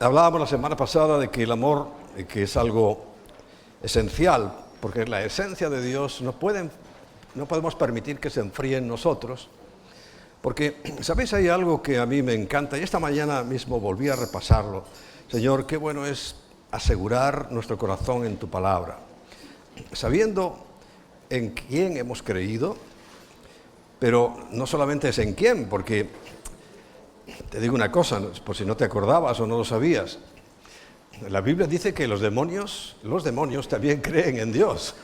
Hablábamos la semana pasada de que el amor, que es algo esencial, porque la esencia de Dios no podemos permitir que se enfríe en nosotros, porque, ¿sabéis? Hay algo que a mí me encanta, y esta mañana mismo volví a repasarlo. Señor, qué bueno es asegurar nuestro corazón en tu palabra, sabiendo en quién hemos creído, pero no solamente es en quién, porque te digo una cosa, por si no te acordabas o no lo sabías, la Biblia dice que los demonios también creen en Dios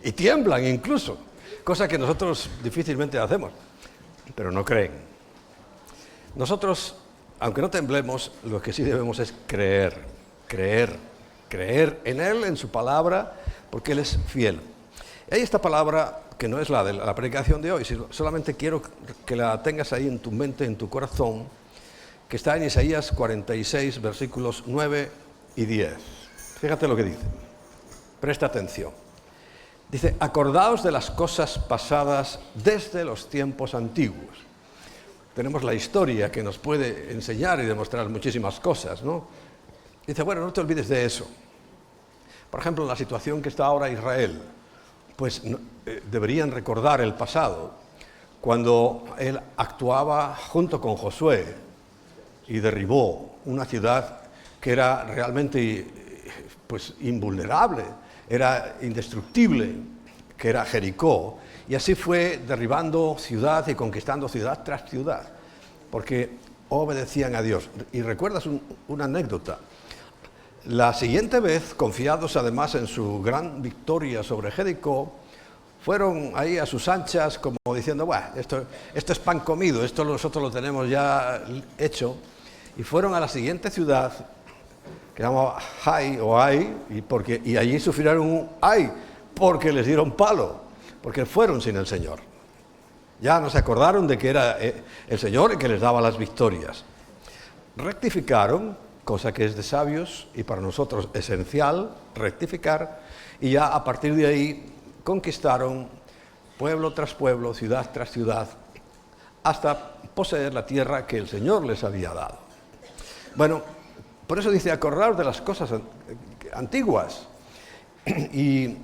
y tiemblan incluso, cosa que nosotros difícilmente hacemos, pero no creen. Nosotros, aunque no temblemos, lo que sí debemos es creer en Él, en su palabra, porque Él es fiel. Y hay esta palabra que no es la de la predicación de hoy, solamente quiero que la tengas ahí en tu mente, en tu corazón, que está en Isaías 46, versículos 9 y 10. Fíjate lo que dice, presta atención. Dice, acordaos de las cosas pasadas desde los tiempos antiguos. Tenemos la historia que nos puede enseñar y demostrar muchísimas cosas, ¿no? Dice, bueno, no te olvides de eso. Por ejemplo, en la situación que está ahora Israel, pues deberían recordar el pasado, cuando él actuaba junto con Josué y derribó una ciudad que era realmente pues invulnerable, era indestructible, que era Jericó, y así fue derribando ciudad y conquistando ciudad tras ciudad, porque obedecían a Dios. Y recuerdas una anécdota. La siguiente vez, confiados además en su gran victoria sobre Jericó, fueron ahí a sus anchas como diciendo, bueno, esto es pan comido, esto nosotros lo tenemos ya hecho, y fueron a la siguiente ciudad, que se llama Ai o Ai, y allí sufrieron un ay, porque les dieron palo, porque fueron sin el Señor. Ya no se acordaron de que era el Señor el que les daba las victorias. Rectificaron, cosa que es de sabios y para nosotros esencial, rectificar, y ya a partir de ahí conquistaron pueblo tras pueblo, ciudad tras ciudad, hasta poseer la tierra que el Señor les había dado. Bueno, por eso dice, acordaos de las cosas antiguas. Y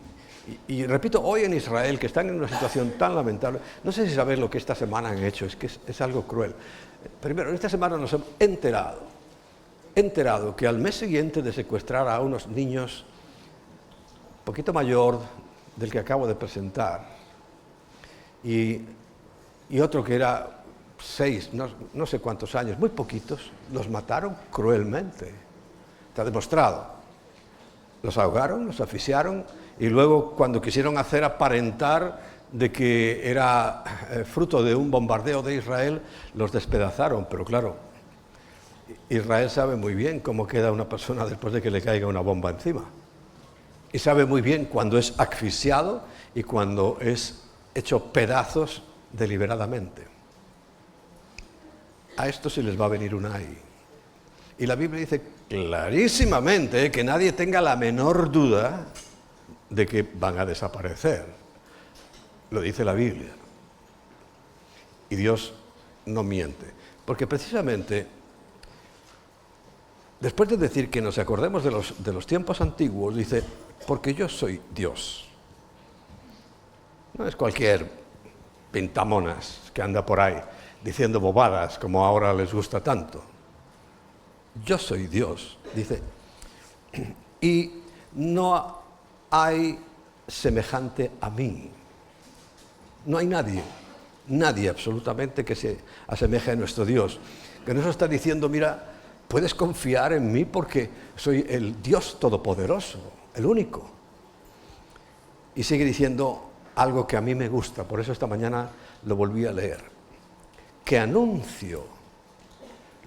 repito, hoy en Israel, que están en una situación tan lamentable, no sé si sabéis lo que esta semana han hecho, es que es algo cruel. Primero, esta semana nos hemos enterado que al mes siguiente de secuestrar a unos niños un poquito mayor del que acabo de presentar y otro que era 6, no sé cuántos años, muy poquitos, los mataron cruelmente. Está demostrado. Los ahogaron, los asfixiaron y luego cuando quisieron hacer aparentar de que era fruto de un bombardeo de Israel, los despedazaron, pero claro, Israel sabe muy bien cómo queda una persona después de que le caiga una bomba encima. Y sabe muy bien cuando es asfixiado y cuando es hecho pedazos deliberadamente. A esto se les va a venir un ay. Y la Biblia dice clarísimamente que nadie tenga la menor duda de que van a desaparecer. Lo dice la Biblia. Y Dios no miente. Porque precisamente, después de decir que nos acordemos de los tiempos antiguos, dice, porque yo soy Dios. No es cualquier pintamonas que anda por ahí diciendo bobadas como ahora les gusta tanto. Yo soy Dios, dice, y no hay semejante a mí. No hay nadie absolutamente que se asemeje a nuestro Dios. Que nos está diciendo, mira, puedes confiar en mí porque soy el Dios Todopoderoso, el único. Y sigue diciendo algo que a mí me gusta, por eso esta mañana lo volví a leer. Que anuncio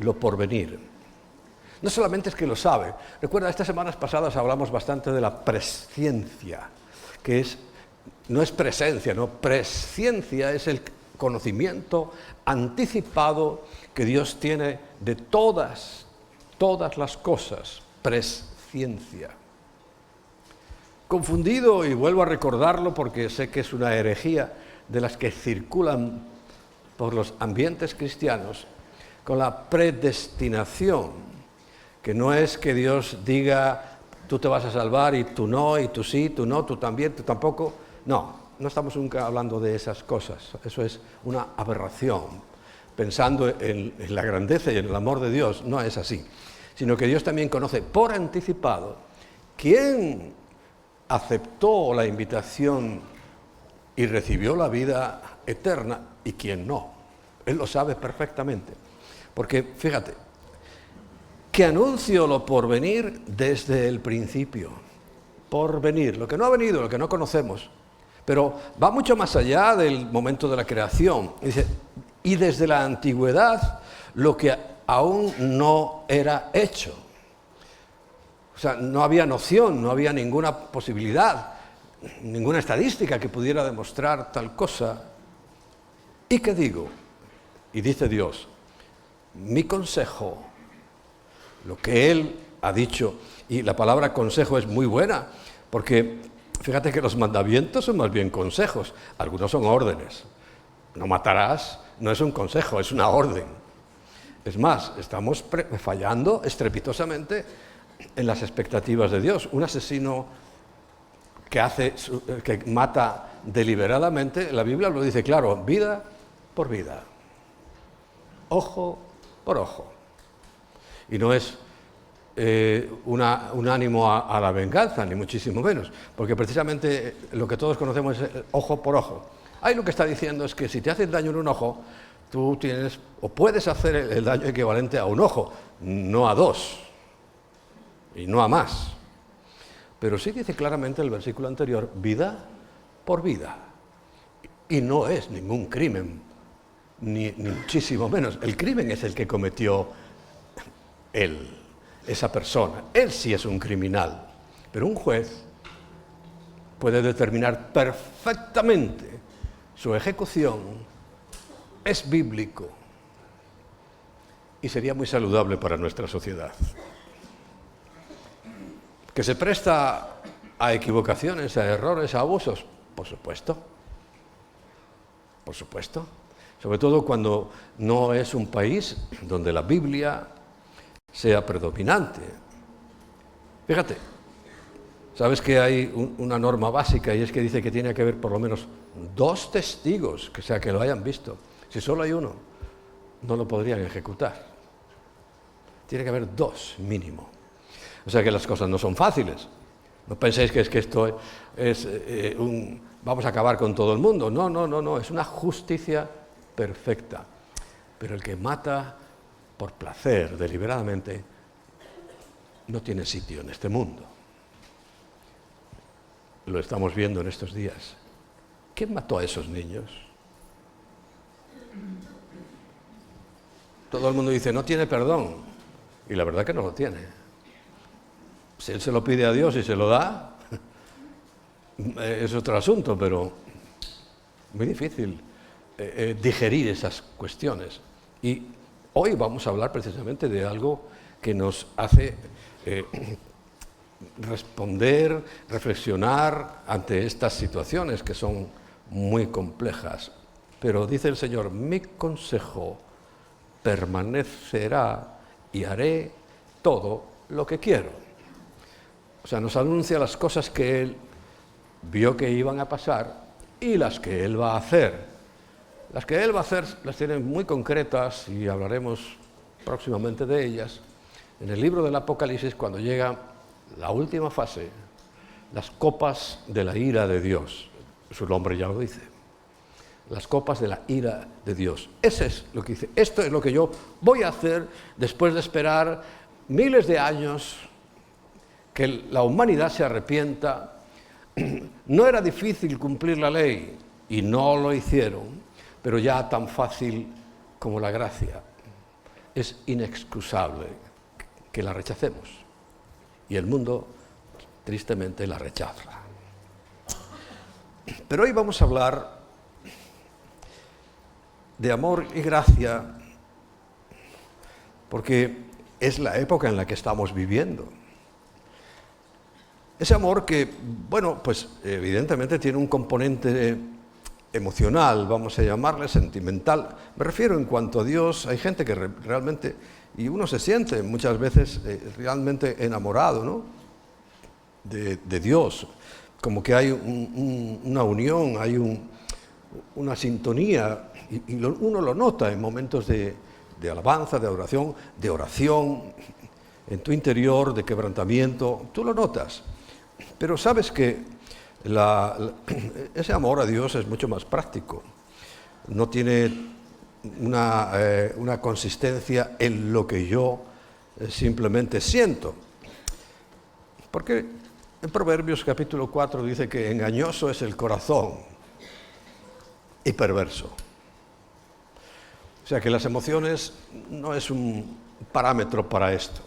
lo porvenir. No solamente es que lo sabe. Recuerda, estas semanas pasadas hablamos bastante de la presciencia, que no es presencia, no, presciencia es el conocimiento anticipado que Dios tiene de todas las cosas, presciencia. Confundido, y vuelvo a recordarlo porque sé que es una herejía de las que circulan por los ambientes cristianos, con la predestinación, que no es que Dios diga, tú te vas a salvar y tú no, y tú sí, tú no, tú también, tú tampoco. No, no estamos nunca hablando de esas cosas. Eso es una aberración. Pensando en la grandeza y en el amor de Dios, no es así. Sino que Dios también conoce por anticipado quién aceptó la invitación y recibió la vida eterna y quién no. Él lo sabe perfectamente. Porque, fíjate, que anuncio lo por venir desde el principio. Por venir, lo que no ha venido, lo que no conocemos. Pero va mucho más allá del momento de la creación. Dice, y desde la antigüedad, lo que aún no era hecho. O sea, no había noción, no había ninguna posibilidad, ninguna estadística que pudiera demostrar tal cosa. ¿Y qué digo? Y dice Dios, mi consejo, lo que Él ha dicho, y la palabra consejo es muy buena, porque fíjate que los mandamientos son más bien consejos, algunos son órdenes. No matarás, no es un consejo, es una orden. Es más, estamos fallando estrepitosamente en las expectativas de Dios. Un asesino que mata deliberadamente, la Biblia lo dice claro, vida por vida, ojo por ojo. Y no es un ánimo a la venganza, ni muchísimo menos, porque precisamente lo que todos conocemos es ojo por ojo. Ahí lo que está diciendo es que si te haces daño en un ojo, tú tienes o puedes hacer el daño equivalente a un ojo, no a dos, y no a más. Pero sí dice claramente el versículo anterior, vida por vida. Y no es ningún crimen, ni muchísimo menos. El crimen es el que cometió él, esa persona. Él sí es un criminal. Pero un juez puede determinar perfectamente su ejecución, es bíblico y sería muy saludable para nuestra sociedad. ¿Que se presta a equivocaciones, a errores, a abusos? Por supuesto. Por supuesto. Sobre todo cuando no es un país donde la Biblia sea predominante. Fíjate, sabes que hay una norma básica y es que dice que tiene que haber por lo menos 2 testigos, que lo hayan visto. Si solo hay uno, no lo podrían ejecutar. Tiene que haber 2 mínimo. O sea que las cosas no son fáciles. No penséis que esto es vamos a acabar con todo el mundo. No, es una justicia perfecta. Pero el que mata por placer, deliberadamente, no tiene sitio en este mundo. Lo estamos viendo en estos días. ¿Quién mató a esos niños? Todo el mundo dice, no tiene perdón. Y la verdad que no lo tiene. Si él se lo pide a Dios y se lo da, es otro asunto, pero muy difícil digerir esas cuestiones. Y hoy vamos a hablar precisamente de algo que nos hace responder, reflexionar ante estas situaciones que son muy complejas. Pero dice el Señor, mi consejo permanecerá y haré todo lo que quiero. O sea, nos anuncia las cosas que Él vio que iban a pasar y las que Él va a hacer. Las que Él va a hacer las tiene muy concretas y hablaremos próximamente de ellas. En el libro del Apocalipsis, cuando llega la última fase, las copas de la ira de Dios. Su nombre ya lo dice. Las copas de la ira de Dios. Ese es lo que dice. Esto es lo que yo voy a hacer después de esperar miles de años que la humanidad se arrepienta. No era difícil cumplir la ley y no lo hicieron, pero ya tan fácil como la gracia. Es inexcusable que la rechacemos y el mundo tristemente la rechaza. Pero hoy vamos a hablar de amor y gracia porque es la época en la que estamos viviendo. Ese amor que, bueno, pues evidentemente tiene un componente emocional, vamos a llamarle, sentimental. Me refiero en cuanto a Dios, hay gente que realmente, y uno se siente muchas veces realmente enamorado, ¿no?, de Dios, como que hay una unión, hay una sintonía, y uno lo nota en momentos de alabanza, de oración, en tu interior, de quebrantamiento, tú lo notas. Pero sabes que ese amor a Dios es mucho más práctico, no tiene una consistencia en lo que yo simplemente siento. Porque en Proverbios capítulo 4 dice que engañoso es el corazón y perverso. O sea que las emociones no es un parámetro para esto,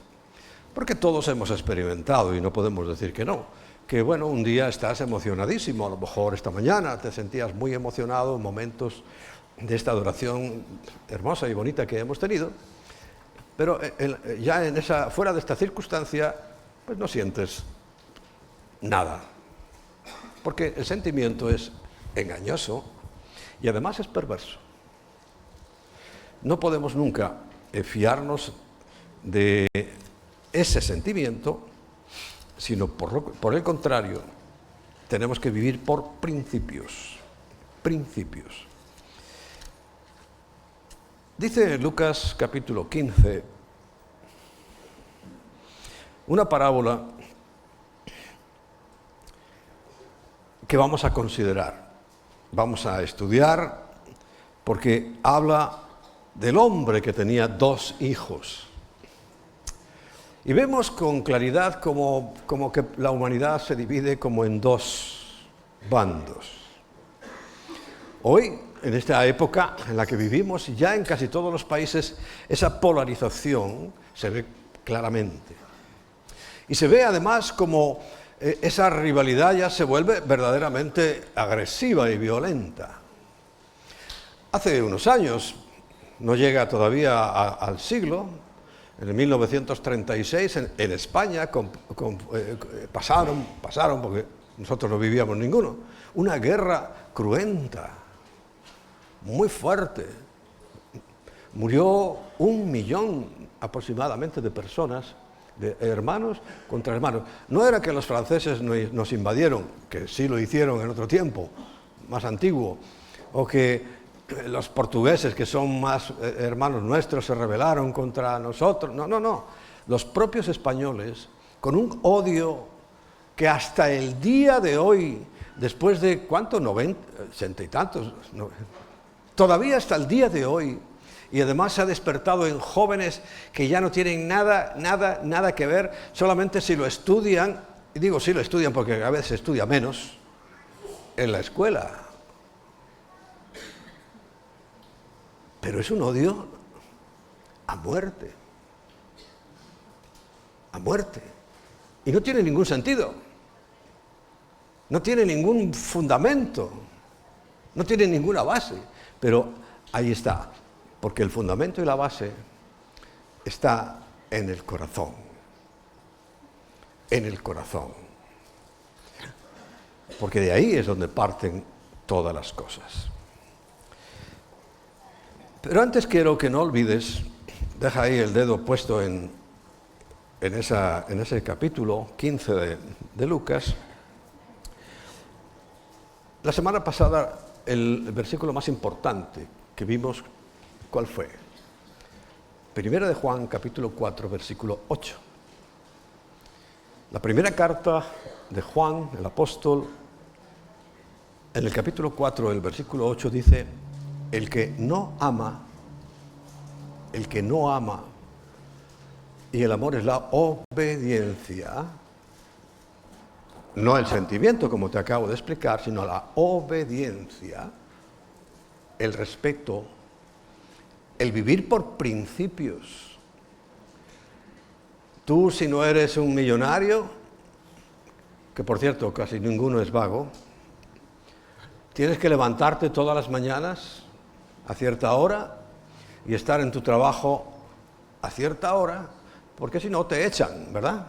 porque todos hemos experimentado y no podemos decir que no. Que bueno, un día estás emocionadísimo, a lo mejor esta mañana te sentías muy emocionado en momentos de esta adoración hermosa y bonita que hemos tenido, pero ya fuera de esta circunstancia, pues no sientes nada, porque el sentimiento es engañoso y además es perverso. No podemos nunca fiarnos de ese sentimiento, sino por el contrario, tenemos que vivir por principios. Principios. Dice Lucas capítulo 15, una parábola que vamos a considerar, vamos a estudiar, porque habla del hombre que tenía 2 hijos. Y vemos con claridad como que la humanidad se divide como en 2 bandos. Hoy, en esta época en la que vivimos, ya en casi todos los países esa polarización se ve claramente. Y se ve además como esa rivalidad ya se vuelve verdaderamente agresiva y violenta. Hace unos años, no llega todavía al siglo, en el 1936 en España pasaron, porque nosotros no vivíamos ninguno, una guerra cruenta, muy fuerte. Murió 1 millón aproximadamente de personas, de hermanos contra hermanos. No era que los franceses nos invadieron, que sí lo hicieron en otro tiempo, más antiguo, o que los portugueses, que son más hermanos nuestros, se rebelaron contra nosotros. No. Los propios españoles, con un odio que hasta el día de hoy, después de, ¿cuánto? 80 y tantos, todavía hasta el día de hoy, y además se ha despertado en jóvenes que ya no tienen nada que ver, solamente si lo estudian, y digo si lo estudian porque a veces se estudia menos, en la escuela. Pero es un odio a muerte. A muerte. Y no tiene ningún sentido. No tiene ningún fundamento. No tiene ninguna base. Pero ahí está. Porque el fundamento y la base está en el corazón. En el corazón. Porque de ahí es donde parten todas las cosas. Pero antes quiero que no olvides, deja ahí el dedo puesto en ese capítulo 15 de Lucas. La semana pasada el versículo más importante que vimos, ¿cuál fue? Primera de Juan, capítulo 4, versículo 8. La primera carta de Juan, el apóstol, en el capítulo 4, el versículo 8 dice: el que no ama, y el amor es la obediencia, no el sentimiento como te acabo de explicar, sino la obediencia, el respeto, el vivir por principios. Tú, si no eres un millonario, que por cierto casi ninguno es vago, tienes que levantarte todas las mañanas a cierta hora y estar en tu trabajo a cierta hora, porque si no te echan, ¿verdad?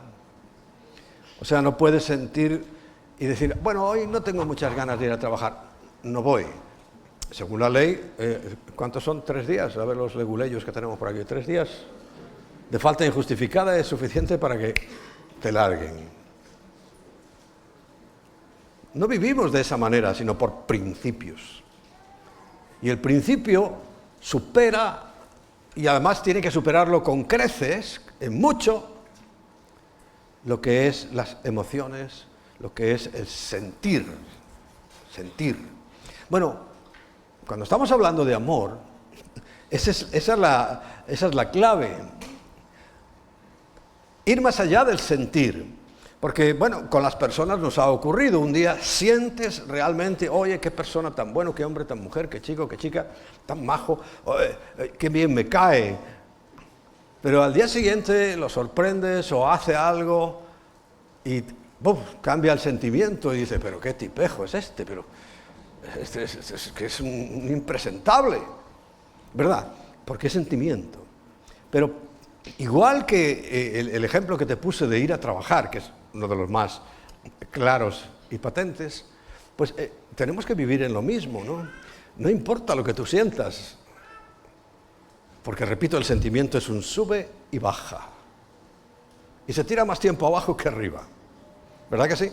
O sea, no puedes sentir y decir, bueno, hoy no tengo muchas ganas de ir a trabajar, no voy. según la ley, ¿cuántos son? 3 días. A ver los leguleyos que tenemos por aquí. 3 días de falta injustificada es suficiente para que te larguen. No vivimos de esa manera, sino por principios. Y el principio supera, y además tiene que superarlo con creces, en mucho, lo que es las emociones, lo que es el sentir. Sentir. Bueno, cuando estamos hablando de amor, esa es la clave. Ir más allá del sentir. Porque, bueno, con las personas nos ha ocurrido. Un día sientes realmente, oye, qué persona tan bueno, qué hombre tan mujer, qué chico, qué chica, tan majo, oye, qué bien me cae. Pero al día siguiente lo sorprendes o hace algo y cambia el sentimiento y dice, pero qué tipejo es este, pero que es un impresentable, ¿verdad? Porque es sentimiento. Pero igual que el ejemplo que te puse de ir a trabajar, que es uno de los más claros y patentes, pues tenemos que vivir en lo mismo, ¿no? No importa lo que tú sientas, porque repito, el sentimiento es un sube y baja, y se tira más tiempo abajo que arriba, ¿verdad que sí?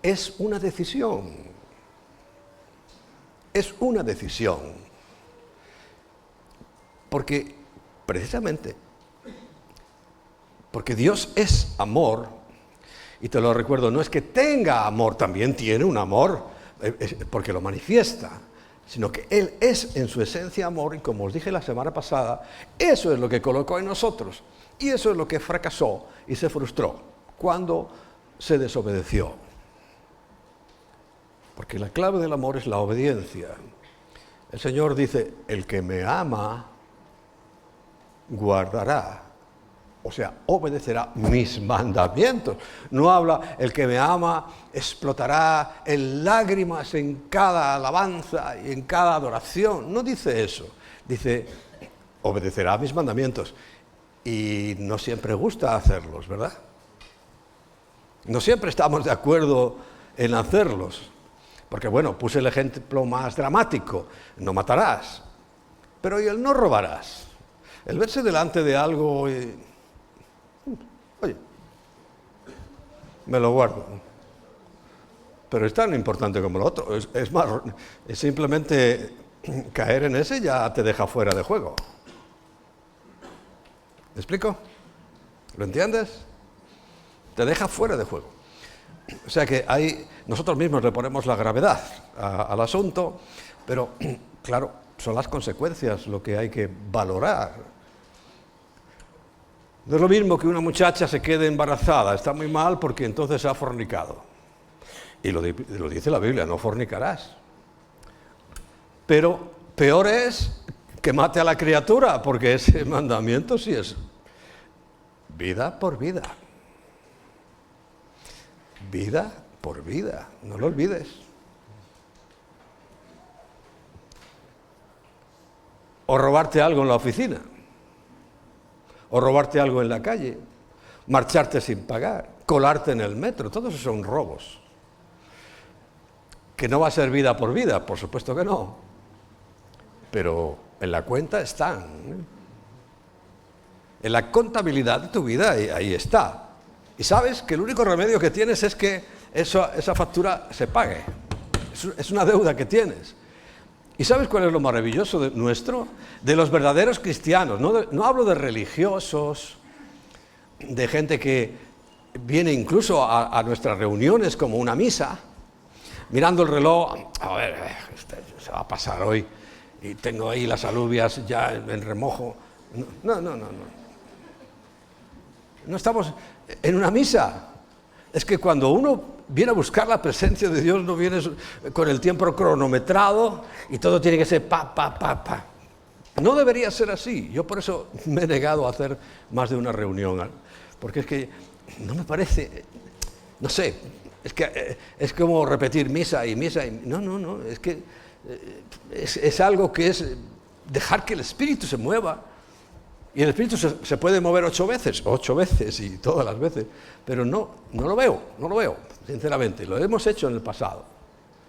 Es una decisión, porque precisamente, porque Dios es amor, y te lo recuerdo, no es que tenga amor, también tiene un amor, porque lo manifiesta, sino que Él es en su esencia amor, y como os dije la semana pasada, eso es lo que colocó en nosotros, y eso es lo que fracasó y se frustró cuando se desobedeció. Porque la clave del amor es la obediencia. El Señor dice, el que me ama, guardará, o sea, obedecerá mis mandamientos. No habla, el que me ama explotará en lágrimas en cada alabanza y en cada adoración. No dice eso. Dice, obedecerá mis mandamientos. Y no siempre gusta hacerlos, ¿verdad? No siempre estamos de acuerdo en hacerlos. Porque bueno, puse el ejemplo más dramático, no matarás. Pero ¿y el no robarás? El verse delante de algo y... Oye, me lo guardo. Pero es tan importante como lo otro. Es más, es simplemente caer en ese ya te deja fuera de juego. ¿Me explico? ¿Lo entiendes? Te deja fuera de juego. O sea que ahí nosotros mismos le ponemos la gravedad al asunto, pero claro, son las consecuencias lo que hay que valorar. No es lo mismo que una muchacha se quede embarazada, está muy mal porque entonces ha fornicado. Y lo dice la Biblia, no fornicarás. Pero peor es que mate a la criatura, porque ese mandamiento sí es vida por vida. Vida por vida, no lo olvides. O robarte algo en la oficina, o robarte algo en la calle, marcharte sin pagar, colarte en el metro, todos esos son robos. ¿Que no va a ser vida por vida? Por supuesto que no. Pero en la cuenta están, ¿eh? En la contabilidad de tu vida ahí está. Y sabes que el único remedio que tienes es que esa factura se pague. Es una deuda que tienes. ¿Y sabes cuál es lo maravilloso de los verdaderos cristianos? No hablo de religiosos, de gente que viene incluso a nuestras reuniones como una misa, mirando el reloj, a ver, se va a pasar hoy, y tengo ahí las alubias ya en remojo. No. No estamos en una misa. Es que cuando uno viene a buscar la presencia de Dios, no viene con el tiempo cronometrado y todo tiene que ser pa. No debería ser así. Yo por eso me he negado a hacer más de una reunión, porque es que no me parece, no sé, es como repetir misa y misa. No, es que es algo que es dejar que el Espíritu se mueva. Y el Espíritu se puede mover 8 veces y todas las veces, pero no lo veo, sinceramente. Lo hemos hecho en el pasado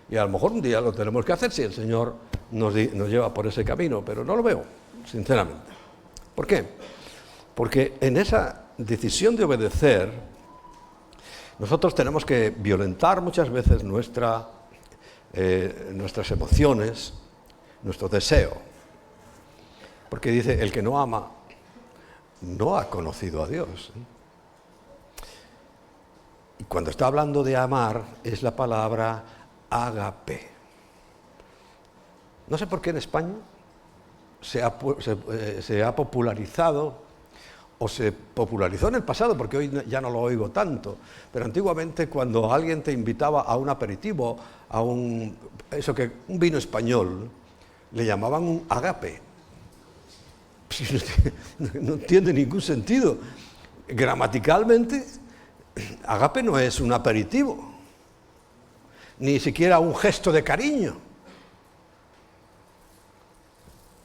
Y a lo mejor un día lo tenemos que hacer si el Señor nos lleva por ese camino, pero no lo veo, sinceramente. ¿Por qué? Porque en esa decisión de obedecer, nosotros tenemos que violentar muchas veces nuestras emociones, nuestro deseo. Porque dice, el que no ama no ha conocido a Dios. Y cuando está hablando de amar, es la palabra ágape. No sé por qué en España se ha popularizado, o se popularizó en el pasado, porque hoy ya no lo oigo tanto, pero antiguamente cuando alguien te invitaba a un aperitivo, a un vino español, le llamaban un ágape. No tiene ningún sentido. Gramaticalmente, ágape no es un aperitivo, ni siquiera un gesto de cariño.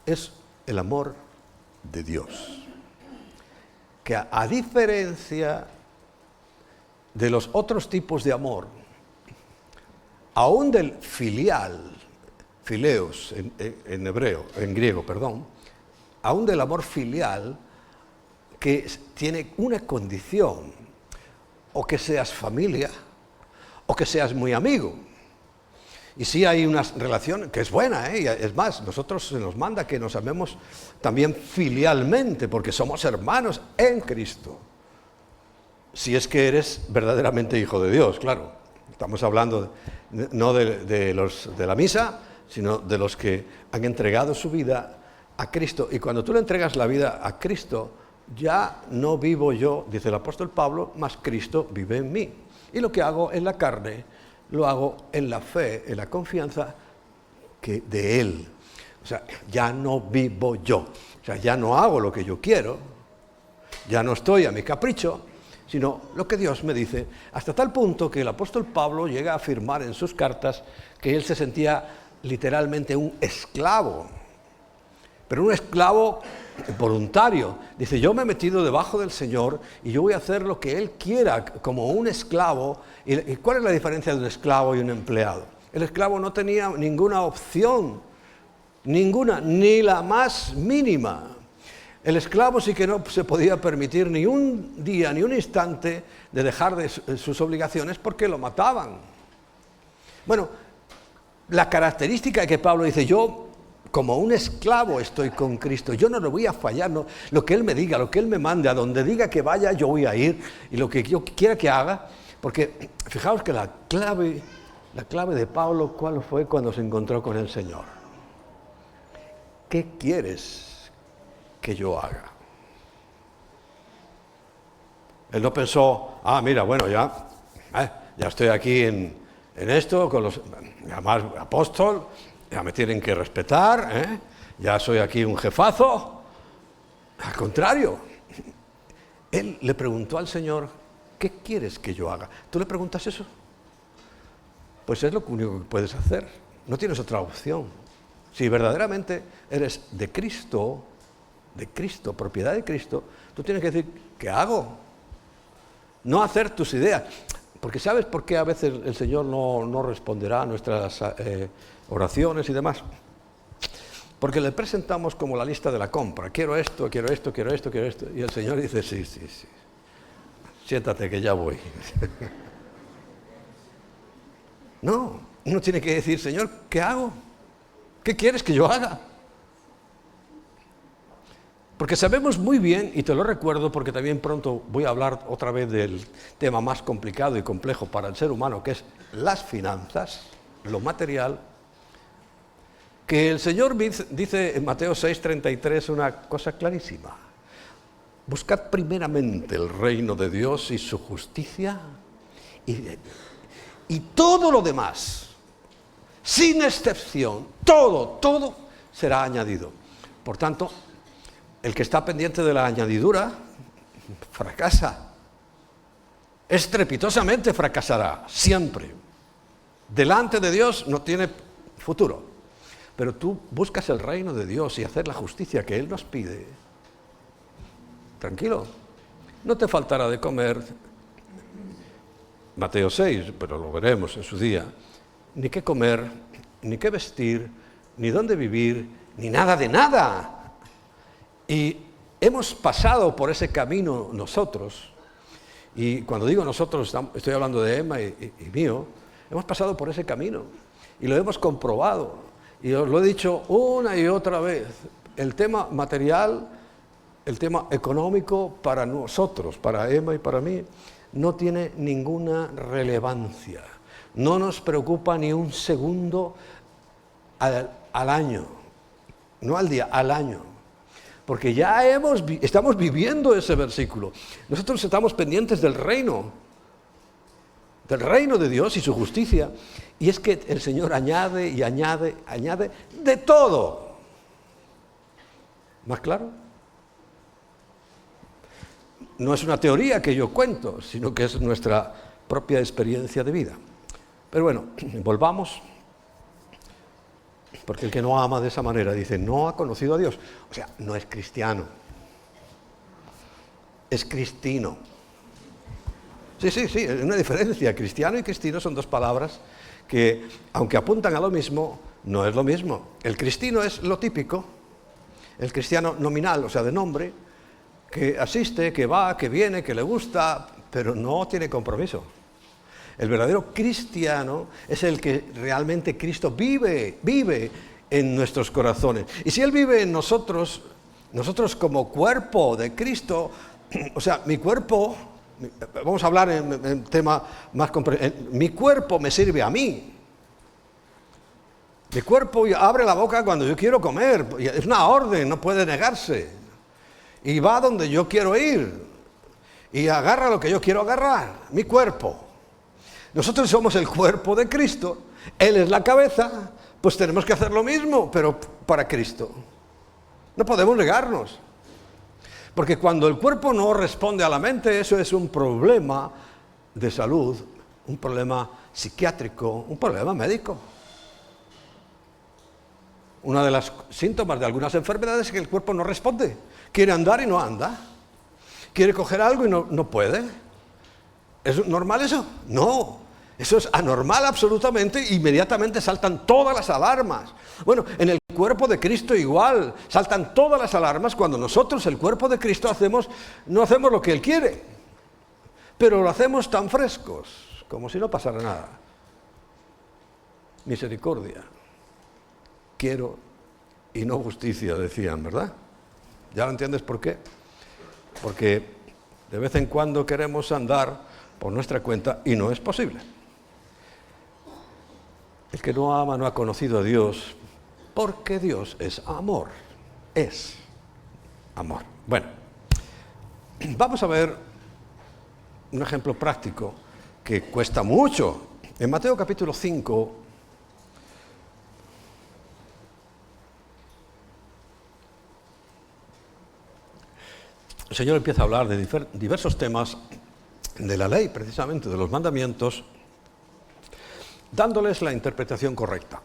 Es el amor de Dios, que a diferencia de los otros tipos de amor, aún del filial, fileos en griego, aún del amor filial, que tiene una condición, o que seas familia, o que seas muy amigo. Y sí hay una relación que es buena, es más, nosotros se nos manda que nos amemos también filialmente, porque somos hermanos en Cristo. Si es que eres verdaderamente hijo de Dios, claro. Estamos hablando no de los de la misa, sino de los que han entregado su vida a Cristo. Y cuando tú le entregas la vida a Cristo, ya no vivo yo, dice el apóstol Pablo, mas Cristo vive en mí. Y lo que hago en la carne, lo hago en la fe, en la confianza que de Él. O sea, ya no vivo yo. O sea, ya no hago lo que yo quiero, ya no estoy a mi capricho, sino lo que Dios me dice, hasta tal punto que el apóstol Pablo llega a afirmar en sus cartas que él se sentía literalmente un esclavo, pero un esclavo voluntario. Dice, yo me he metido debajo del Señor y yo voy a hacer lo que Él quiera, como un esclavo. ¿Y cuál es la diferencia de un esclavo y un empleado? El esclavo no tenía ninguna opción, ninguna, ni la más mínima. El esclavo sí que no se podía permitir ni un día, ni un instante de dejar de sus obligaciones porque lo mataban. Bueno, la característica que Pablo dice, yo como un esclavo estoy con Cristo, yo no le voy a fallar, no, lo que Él me diga, lo que Él me mande, a donde diga que vaya yo voy a ir, y lo que yo quiera que haga, porque fijaos que la clave de Pablo, ¿cuál fue cuando se encontró con el Señor? ¿Qué quieres que yo haga? Él no pensó, mira, bueno, ya estoy aquí en esto, con los además apóstol, ya me tienen que respetar, ya soy aquí un jefazo. Al contrario, él le preguntó al Señor, ¿qué quieres que yo haga? ¿Tú le preguntas eso? Pues es lo único que puedes hacer, no tienes otra opción. Si verdaderamente eres de Cristo, propiedad de Cristo, tú tienes que decir, ¿qué hago? No hacer tus ideas. Porque ¿sabes por qué a veces el Señor no responderá a nuestras oraciones y demás? Porque le presentamos como la lista de la compra. Quiero esto, quiero esto, quiero esto, quiero esto. Y el Señor dice, sí. Siéntate que ya voy. No, uno tiene que decir, Señor, ¿qué hago? ¿Qué quieres que yo haga? Porque sabemos muy bien, y te lo recuerdo porque también pronto voy a hablar otra vez del tema más complicado y complejo para el ser humano, que es las finanzas, lo material, que el Señor dice en Mateo 6:33 una cosa clarísima. Buscad primeramente el reino de Dios y su justicia, y todo lo demás, sin excepción, todo será añadido. Por tanto, el que está pendiente de la añadidura fracasa. Estrepitosamente fracasará, siempre. Delante de Dios no tiene futuro. Pero tú buscas el reino de Dios y hacer la justicia que Él nos pide. Tranquilo, no te faltará de comer. Mateo 6, pero lo veremos en su día. ni qué comer, ni qué vestir, ni dónde vivir, ni nada de nada. Y hemos pasado por ese camino nosotros, y cuando digo nosotros estoy hablando de Emma y mío, hemos pasado por ese camino y lo hemos comprobado. Y os lo he dicho una y otra vez, el tema material, el tema económico para nosotros, para Emma y para mí, no tiene ninguna relevancia. No nos preocupa ni un segundo al año, no al día, al año. Porque ya estamos viviendo ese versículo. Nosotros estamos pendientes del reino de Dios y su justicia. Y es que el Señor añade y añade de todo. ¿Más claro? No es una teoría que yo cuento, sino que es nuestra propia experiencia de vida. Pero bueno, volvamos, porque el que no ama de esa manera dice, no ha conocido a Dios. O sea, no es cristiano, es cristino. Sí, es una diferencia. Cristiano y cristino son dos palabras que, aunque apuntan a lo mismo, no es lo mismo. El cristino es lo típico, el cristiano nominal, o sea, de nombre, que asiste, que va, que viene, que le gusta, pero no tiene compromiso. El verdadero cristiano es el que realmente Cristo vive en nuestros corazones. Y si Él vive en nosotros como cuerpo de Cristo, o sea, mi cuerpo, vamos a hablar en tema más comprensible, mi cuerpo me sirve a mí. Mi cuerpo abre la boca cuando yo quiero comer, es una orden, no puede negarse. Y va donde yo quiero ir. Y agarra lo que yo quiero agarrar, mi cuerpo. Nosotros somos el cuerpo de Cristo, Él es la cabeza, pues tenemos que hacer lo mismo, pero para Cristo. No podemos negarnos. Porque cuando el cuerpo no responde a la mente, eso es un problema de salud, un problema psiquiátrico, un problema médico. Una de las síntomas de algunas enfermedades es que el cuerpo no responde. Quiere andar y no anda. Quiere coger algo y no puede. ¿Es normal eso? No. Eso es anormal absolutamente. Inmediatamente saltan todas las alarmas. Bueno, en el cuerpo de Cristo igual. Saltan todas las alarmas cuando nosotros, el cuerpo de Cristo, no hacemos lo que Él quiere. Pero lo hacemos tan frescos, como si no pasara nada. Misericordia. Quiero y no justicia, decían, ¿verdad? ¿Ya lo entiendes por qué? Porque de vez en cuando queremos andar por nuestra cuenta y no es posible. El que no ama no ha conocido a Dios, porque Dios es amor. Es amor. Bueno, vamos a ver un ejemplo práctico que cuesta mucho. En Mateo capítulo 5, el Señor empieza a hablar de diversos temas de la ley, precisamente de los mandamientos, dándoles la interpretación correcta.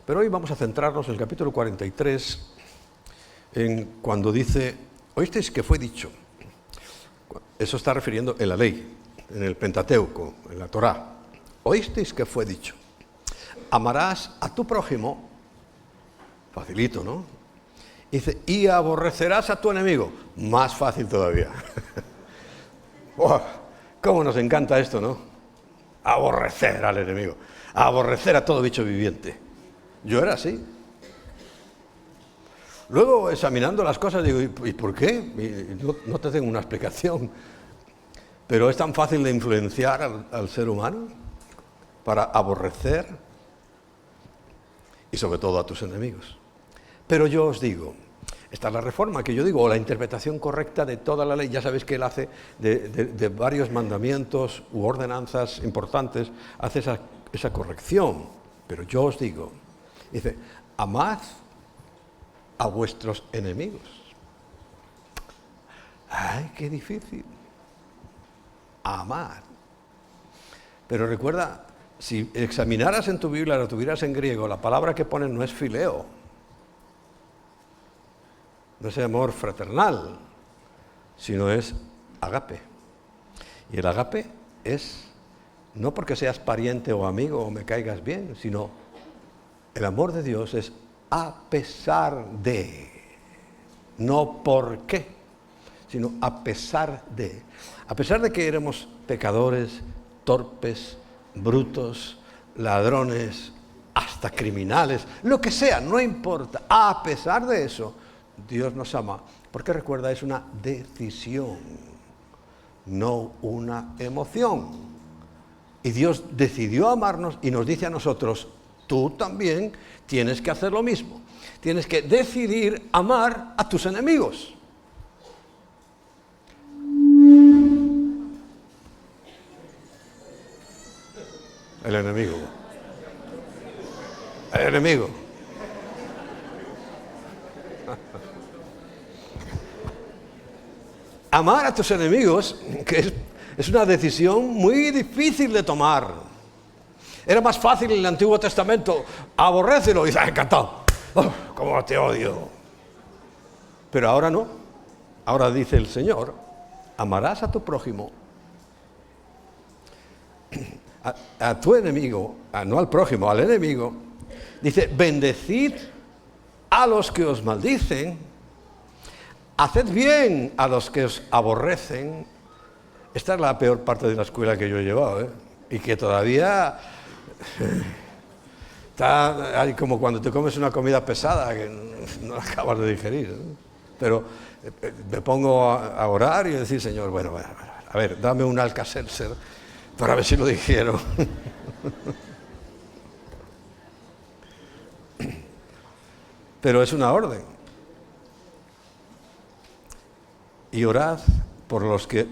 Pero hoy vamos a centrarnos en el capítulo 43, en cuando dice, oísteis que fue dicho. Eso está refiriendo en la ley, en el Pentateuco, en la Torá. Oísteis que fue dicho, amarás a tu prójimo, facilito, ¿no? Dice, y aborrecerás a tu enemigo. Más fácil todavía. ¡Wow! ¿Cómo nos encanta esto, no? Aborrecer al enemigo. Aborrecer a todo bicho viviente. Yo era así. Luego, examinando las cosas, digo, ¿y por qué? No te tengo una explicación. Pero es tan fácil de influenciar al ser humano para aborrecer y sobre todo a tus enemigos. Pero yo os digo, esta es la reforma que yo digo, o la interpretación correcta de toda la ley. Ya sabéis que él hace de varios mandamientos u ordenanzas importantes, hace esa corrección. Pero yo os digo, dice, amad a vuestros enemigos. ¡Ay, qué difícil! Amar. Pero recuerda, si examinaras en tu Biblia, lo tuvieras en griego, la palabra que ponen no es fileo. No es amor fraternal, sino es agape. Y el agape es No porque seas pariente o amigo o me caigas bien, sino el amor de Dios es a pesar de, no por qué, sino a pesar de. A pesar de que éramos pecadores, torpes, brutos, ladrones, hasta criminales, lo que sea, no importa. A pesar de eso, Dios nos ama. Porque recuerda, es una decisión, no una emoción. Y Dios decidió amarnos y nos dice a nosotros, tú también tienes que hacer lo mismo. Tienes que decidir amar a tus enemigos. El enemigo. El enemigo. Amar a tus enemigos, que es una decisión muy difícil de tomar. Era más fácil en el Antiguo Testamento, aborrécelo y dices, encantado, oh, cómo te odio. Pero ahora no. Ahora dice el Señor, amarás a tu prójimo, a tu enemigo, no al prójimo, al enemigo. Dice, bendecid a los que os maldicen, haced bien a los que os aborrecen. Esta es la peor parte de la escuela que yo he llevado, y que todavía está como cuando te comes una comida pesada que no la acabas de digerir, ¿no? Pero me pongo a orar y a decir, Señor, bueno, a ver, dame un Alka-Seltzer para ver si lo digiero. Pero es una orden. Y orad por los que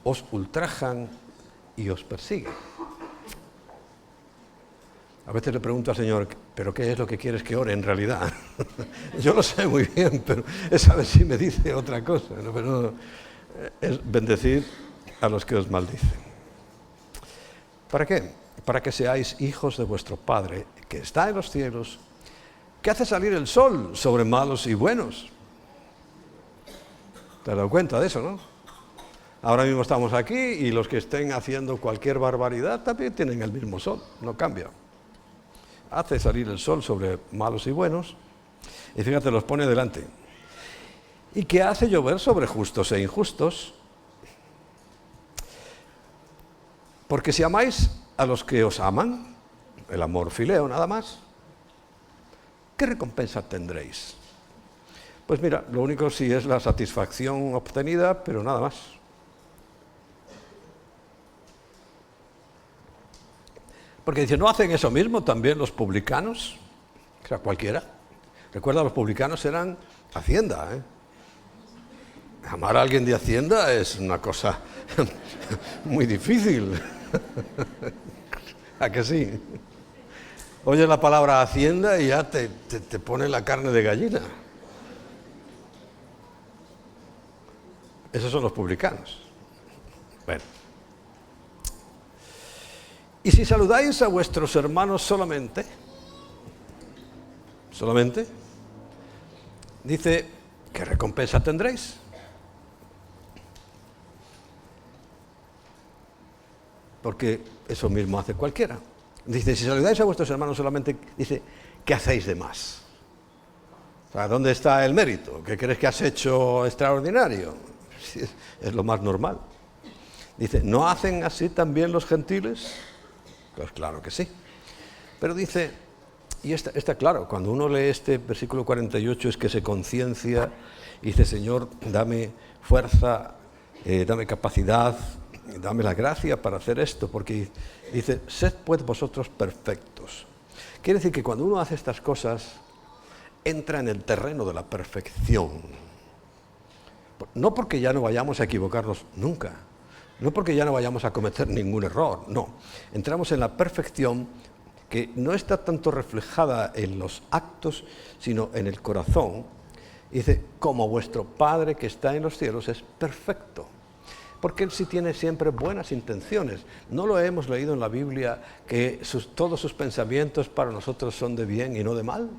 os ultrajan y os persiguen. A veces le pregunto al Señor, ¿pero qué es lo que quieres que ore en realidad? Yo lo sé muy bien, pero es a ver si me dice otra cosa, ¿no? Pero no, es bendecir a los que os maldicen. ¿Para qué? Para que seáis hijos de vuestro Padre, que está en los cielos, que hace salir el sol sobre malos y buenos. ¿Te has dado cuenta de eso, no? Ahora mismo estamos aquí y los que estén haciendo cualquier barbaridad también tienen el mismo sol, no cambia. Hace salir el sol sobre malos y buenos y fíjate, los pone delante. Y que hace llover sobre justos e injustos. Porque si amáis a los que os aman, el amor fileo nada más, ¿qué recompensa tendréis? Pues mira, lo único sí es la satisfacción obtenida, pero nada más. Porque dice, ¿no hacen eso mismo también los publicanos? O sea, cualquiera. Recuerda, los publicanos eran Hacienda, ¿eh? Amar a alguien de Hacienda es una cosa muy difícil. ¿A que sí? Oyes la palabra Hacienda y ya te pone la carne de gallina. Esos son los publicanos. Bueno. Y si saludáis a vuestros hermanos solamente, dice, ¿qué recompensa tendréis? Porque eso mismo hace cualquiera. Dice, si saludáis a vuestros hermanos solamente, dice, ¿qué hacéis de más? O sea, ¿dónde está el mérito? ¿Qué crees que has hecho extraordinario? Es lo más normal. Dice, ¿no hacen así también los gentiles? Pues claro que sí. Pero dice, y está claro, cuando uno lee este versículo 48 es que se conciencia y dice, Señor, dame fuerza, dame capacidad, dame la gracia para hacer esto, porque dice, sed pues vosotros perfectos. Quiere decir que cuando uno hace estas cosas, entra en el terreno de la perfección. No porque ya no vayamos a equivocarnos nunca, no porque ya no vayamos a cometer ningún error, no. Entramos en la perfección que no está tanto reflejada en los actos, sino en el corazón. Dice, como vuestro Padre que está en los cielos es perfecto. Porque Él sí tiene siempre buenas intenciones. ¿No lo hemos leído en la Biblia que todos sus pensamientos para nosotros son de bien y no de mal?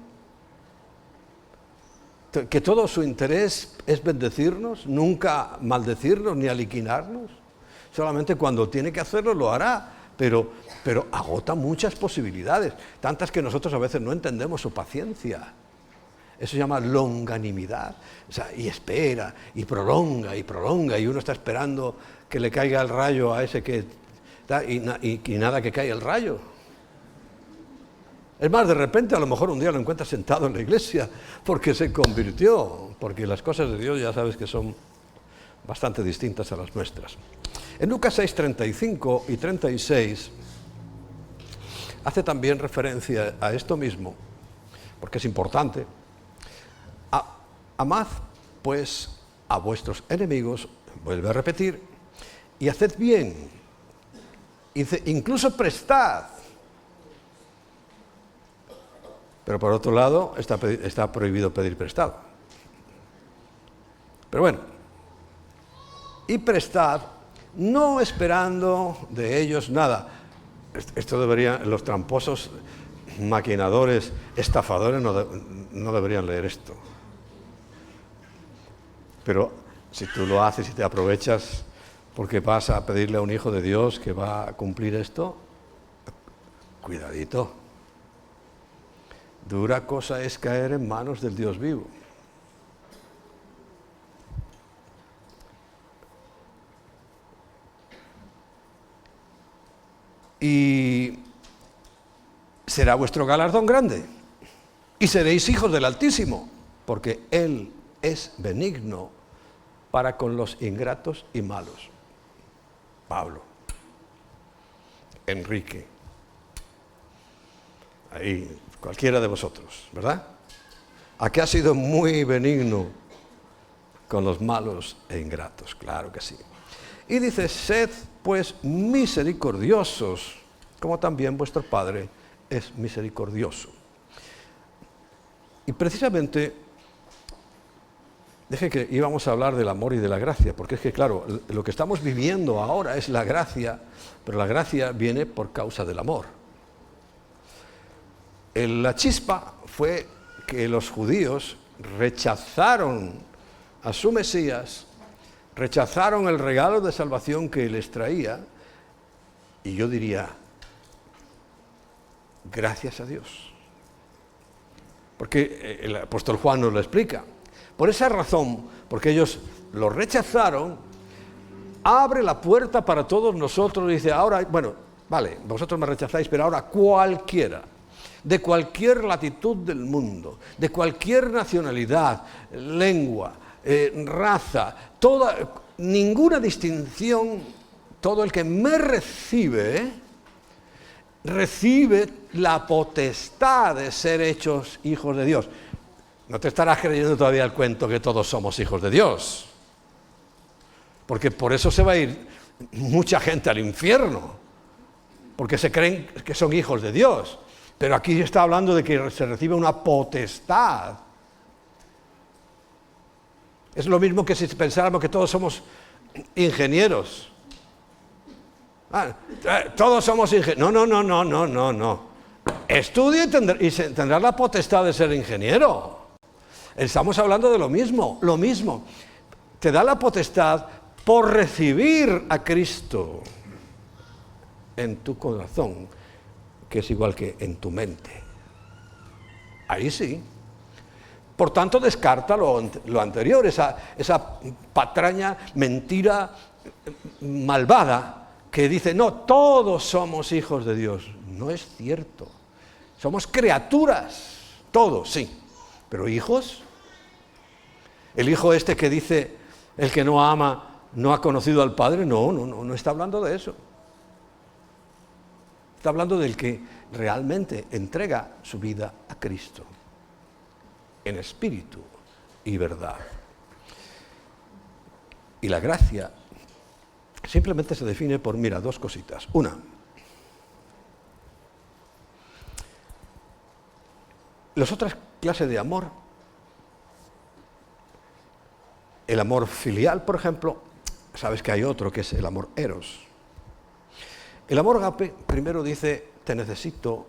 Que todo su interés es bendecirnos, nunca maldecirnos ni aliquinarnos. Solamente cuando tiene que hacerlo lo hará pero agota muchas posibilidades, tantas que nosotros a veces no entendemos su paciencia. Eso se llama longanimidad. O sea, y espera, y prolonga, y uno está esperando que le caiga el rayo a ese que... Y nada que cae el rayo. Es más, de repente a lo mejor un día lo encuentras sentado en la iglesia porque se convirtió, porque las cosas de Dios ya sabes que son bastante distintas a las nuestras. En Lucas 6, 35 y 36 hace también referencia a esto mismo, porque es importante. Amad, pues, a vuestros enemigos, vuelve a repetir, y haced bien, incluso prestad. Pero por otro lado, está prohibido pedir prestado. Pero bueno, y prestad, no esperando de ellos nada. Esto los tramposos, maquinadores, estafadores no deberían leer esto. Pero si tú lo haces y te aprovechas porque vas a pedirle a un hijo de Dios que va a cumplir esto, cuidadito. Dura cosa es caer en manos del Dios vivo. Y será vuestro galardón grande, y seréis hijos del Altísimo, porque Él es benigno para con los ingratos y malos. Pablo, Enrique, ahí, cualquiera de vosotros, ¿verdad? ¿A qué ha sido muy benigno con los malos e ingratos? Claro que sí. Y dice, sed pues misericordiosos, como también vuestro Padre es misericordioso. Y precisamente, dije que íbamos a hablar del amor y de la gracia, porque es que, claro, lo que estamos viviendo ahora es la gracia, pero la gracia viene por causa del amor. La chispa fue que los judíos rechazaron a su Mesías, rechazaron el regalo de salvación que les traía, y yo diría, gracias a Dios. Porque el apóstol Juan nos lo explica. Por esa razón, porque ellos lo rechazaron, abre la puerta para todos nosotros y dice, ahora, bueno, vale, vosotros me rechazáis, pero ahora cualquiera, de cualquier latitud del mundo, de cualquier nacionalidad, lengua, raza, ninguna distinción, todo el que me recibe, recibe la potestad de ser hechos hijos de Dios. No te estarás creyendo todavía el cuento que todos somos hijos de Dios, porque por eso se va a ir mucha gente al infierno, porque se creen que son hijos de Dios. Pero aquí está hablando de que se recibe una potestad. Es lo mismo que si pensáramos que todos somos ingenieros. Todos somos ingenieros. No. Estudia y tendrás la potestad de ser ingeniero. Estamos hablando de lo mismo. Te da la potestad por recibir a Cristo en tu corazón, que es igual que en tu mente. Ahí sí. Por tanto, descarta lo anterior, esa patraña, mentira malvada, que dice, no, todos somos hijos de Dios. No es cierto. Somos criaturas, todos, sí. Pero hijos, el hijo este que dice, el que no ama, no ha conocido al Padre, no está hablando de eso. Está hablando del que realmente entrega su vida a Cristo, en espíritu y verdad. Y la gracia simplemente se define por, mira, dos cositas. Una, las otras clases de amor, el amor filial, por ejemplo, sabes que hay otro que es el amor eros. El amor agape primero dice, te necesito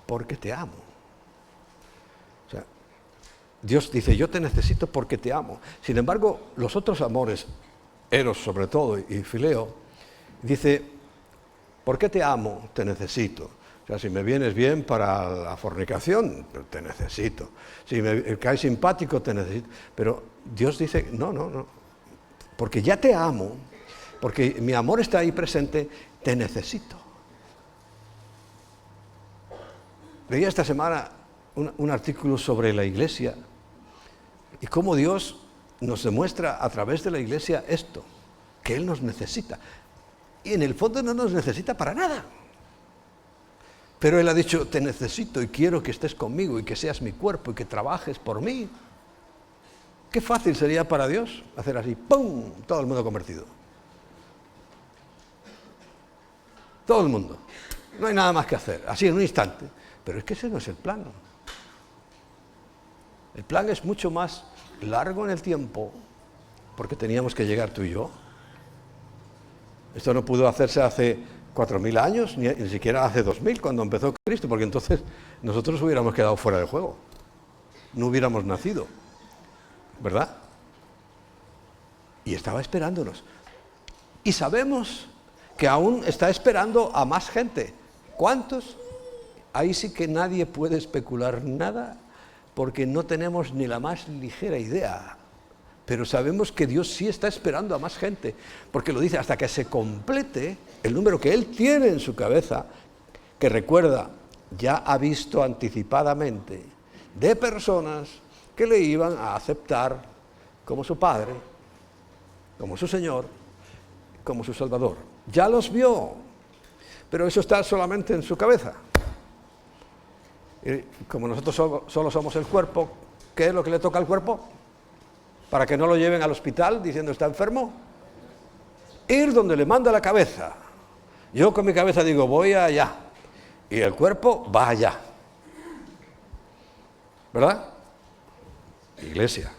porque te amo. O sea, Dios dice, yo te necesito porque te amo. Sin embargo, los otros amores, eros sobre todo y fileo, dice, ¿Por qué te amo? Te necesito. O sea, si me vienes bien para la fornicación, te necesito. Si me caes simpático, te necesito. Pero Dios dice, no, no, no. Porque ya te amo, porque mi amor está ahí presente, te necesito. Leía esta semana un artículo sobre la iglesia y cómo Dios nos demuestra a través de la iglesia esto, que Él nos necesita. Y en el fondo no nos necesita para nada. Pero Él ha dicho, te necesito y quiero que estés conmigo y que seas mi cuerpo y que trabajes por mí. Qué fácil sería para Dios hacer así, ¡pum!, todo el mundo convertido. Todo el mundo. No hay nada más que hacer, así en un instante. Pero es que ese no es el plan. El plan es mucho más largo en el tiempo, porque teníamos que llegar tú y yo. Esto no pudo hacerse hace 4.000 años, ni siquiera hace 2.000, cuando empezó Cristo, porque entonces nosotros hubiéramos quedado fuera del juego. No hubiéramos nacido, ¿verdad? Y estaba esperándonos. Y sabemos que aún está esperando a más gente. ¿Cuántos? Ahí sí que nadie puede especular nada, porque no tenemos ni la más ligera idea. Pero sabemos que Dios sí está esperando a más gente, porque lo dice hasta que se complete el número que Él tiene en su cabeza, que recuerda, ya ha visto anticipadamente de personas que le iban a aceptar como su Padre, como su Señor, como su Salvador. Ya los vio, pero eso está solamente en su cabeza. Y como nosotros solo somos el cuerpo, ¿qué es lo que le toca al cuerpo? Para que no lo lleven al hospital diciendo está enfermo. Ir donde le manda la cabeza. Yo con mi cabeza digo voy allá y el cuerpo va allá. ¿Verdad? Iglesia.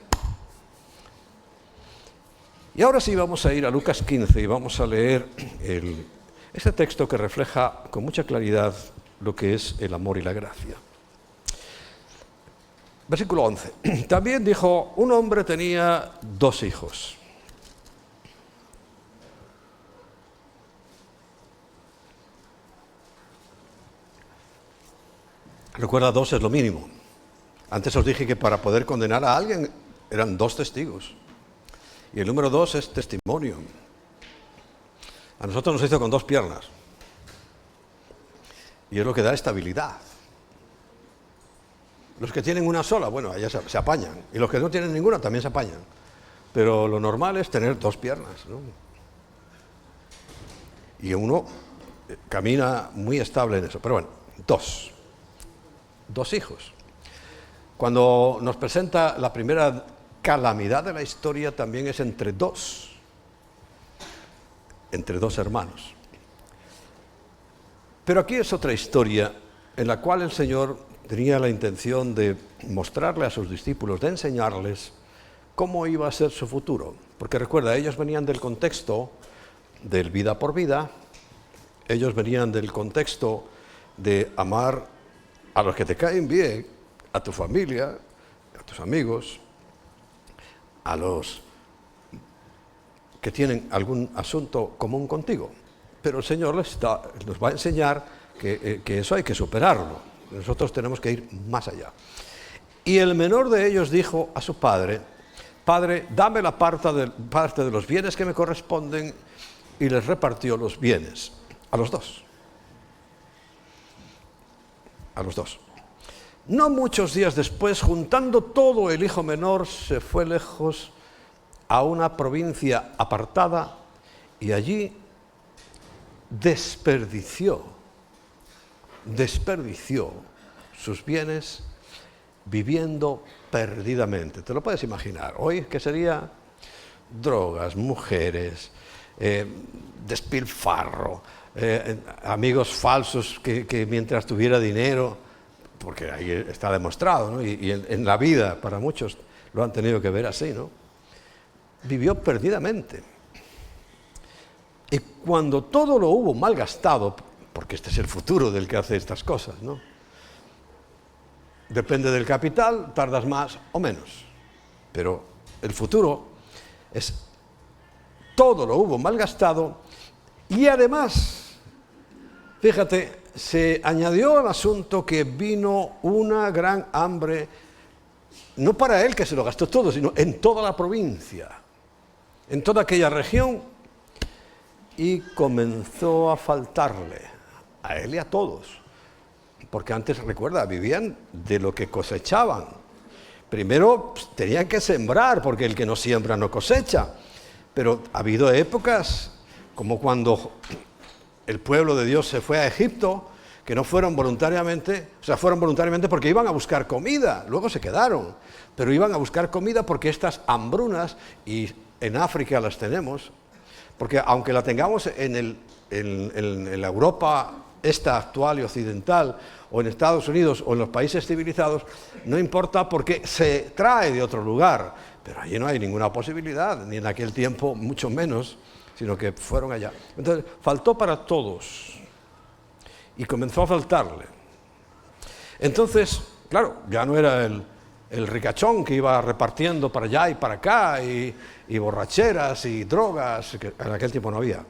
Y ahora sí vamos a ir a Lucas 15 y vamos a leer ese texto que refleja con mucha claridad lo que es el amor y la gracia. Versículo 11. También dijo, un hombre tenía 2 hijos. Recuerda, 2 es lo mínimo. Antes os dije que para poder condenar a alguien eran 2 testigos. Y el número 2 es testimonio. A nosotros nos hizo con 2 piernas. Y es lo que da estabilidad. Los que tienen una sola, bueno, allá se apañan. Y los que no tienen ninguna también se apañan. Pero lo normal es tener 2 piernas, ¿no? Y uno camina muy estable en eso. Pero bueno, 2 hijos. Cuando nos presenta la primera calamidad de la historia, también es entre 2 hermanos. Pero aquí es otra historia en la cual el Señor tenía la intención de mostrarle a sus discípulos, de enseñarles cómo iba a ser su futuro. Porque recuerda, ellos venían del contexto del vida por vida, ellos venían del contexto de amar a los que te caen bien, a tu familia, a tus amigos, a los que tienen algún asunto común contigo. Pero el Señor nos va a enseñar que eso hay que superarlo. Nosotros tenemos que ir más allá. Y el menor de ellos dijo a su padre, Padre, dame la parte de los bienes que me corresponden, y les repartió los bienes a los 2. A los 2. No muchos días después, juntando todo, el hijo menor se fue lejos a una provincia apartada y allí desperdició sus bienes viviendo perdidamente. ¿Te lo puedes imaginar? Hoy, ¿qué sería? Drogas, mujeres, despilfarro, amigos falsos que mientras tuviera dinero, porque ahí está demostrado, ¿no? Y en la vida, para muchos, lo han tenido que ver así, ¿no? Vivió perdidamente. Y cuando todo lo hubo malgastado, porque este es el futuro del que hace estas cosas, ¿no? Depende del capital, tardas más o menos. Pero el futuro es todo lo hubo malgastado y además Fíjate, se añadió al asunto que vino una gran hambre, no para él que se lo gastó todo, sino en toda la provincia, en toda aquella región, y comenzó a faltarle, a él y a todos, porque antes, recuerda, vivían de lo que cosechaban. Primero tenían que sembrar, porque el que no siembra no cosecha, pero ha habido épocas, como cuando el pueblo de Dios se fue a Egipto, que no fueron voluntariamente, o sea, fueron voluntariamente porque iban a buscar comida, luego se quedaron, pero iban a buscar comida porque estas hambrunas, y en África las tenemos, porque aunque la tengamos en la Europa esta actual y occidental, o en Estados Unidos, o en los países civilizados, no importa porque se trae de otro lugar, pero allí no hay ninguna posibilidad, ni en aquel tiempo mucho menos, sino que fueron allá. Entonces, faltó para todos, y comenzó a faltarle. Entonces, claro, ya no era el ricachón que iba repartiendo para allá y para acá, y borracheras y drogas, que en aquel tiempo no había.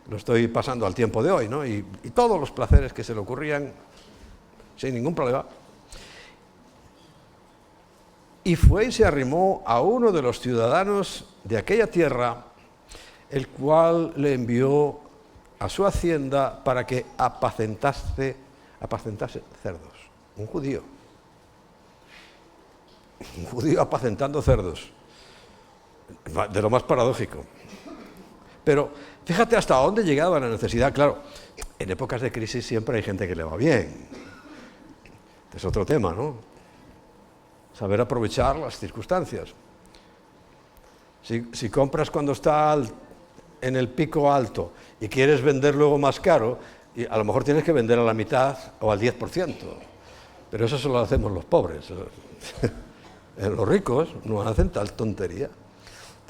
Lo estoy pasando al tiempo de hoy, ¿no? Y todos los placeres que se le ocurrían, sin ningún problema. Y fue y se arrimó a uno de los ciudadanos de aquella tierra, el cual le envió a su hacienda para que apacentase cerdos. Un judío apacentando cerdos, de lo más paradójico. Pero fíjate hasta dónde llegaba la necesidad. Claro, en épocas de crisis siempre hay gente que le va bien. Es otro tema, ¿no? Saber aprovechar las circunstancias. Si compras cuando está en el pico alto y quieres vender luego más caro, y a lo mejor tienes que vender a la mitad o al 10%. Pero eso solo lo hacemos los pobres. Los ricos no hacen tal tontería.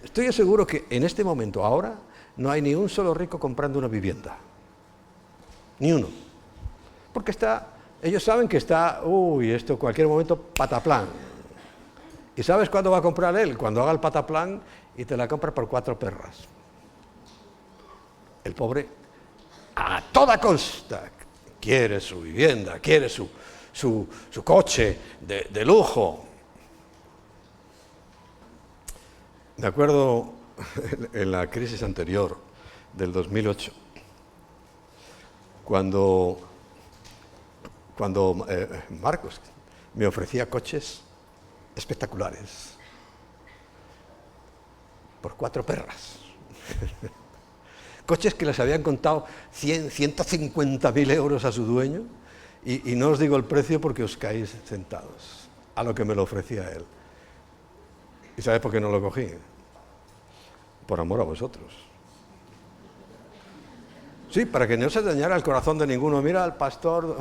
Estoy seguro que en este momento, ahora, no hay ni un solo rico comprando una vivienda. Ni uno. Porque ellos saben que está, esto en cualquier momento, pataplán. ¿Y sabes cuándo va a comprar él? Cuando haga el pataplán y te la compra por 4 perras. El pobre, a toda costa, quiere su vivienda, quiere su coche de lujo. Me acuerdo en la crisis anterior, del 2008, cuando Marcos me ofrecía coches espectaculares por 4 perras. Coches que les habían contado 150.000 euros a su dueño, y no os digo el precio porque os caéis sentados a lo que me lo ofrecía él. ¿Y sabes por qué no lo cogí? Por amor a vosotros. Sí, para que no se dañara el corazón de ninguno. Mira al pastor,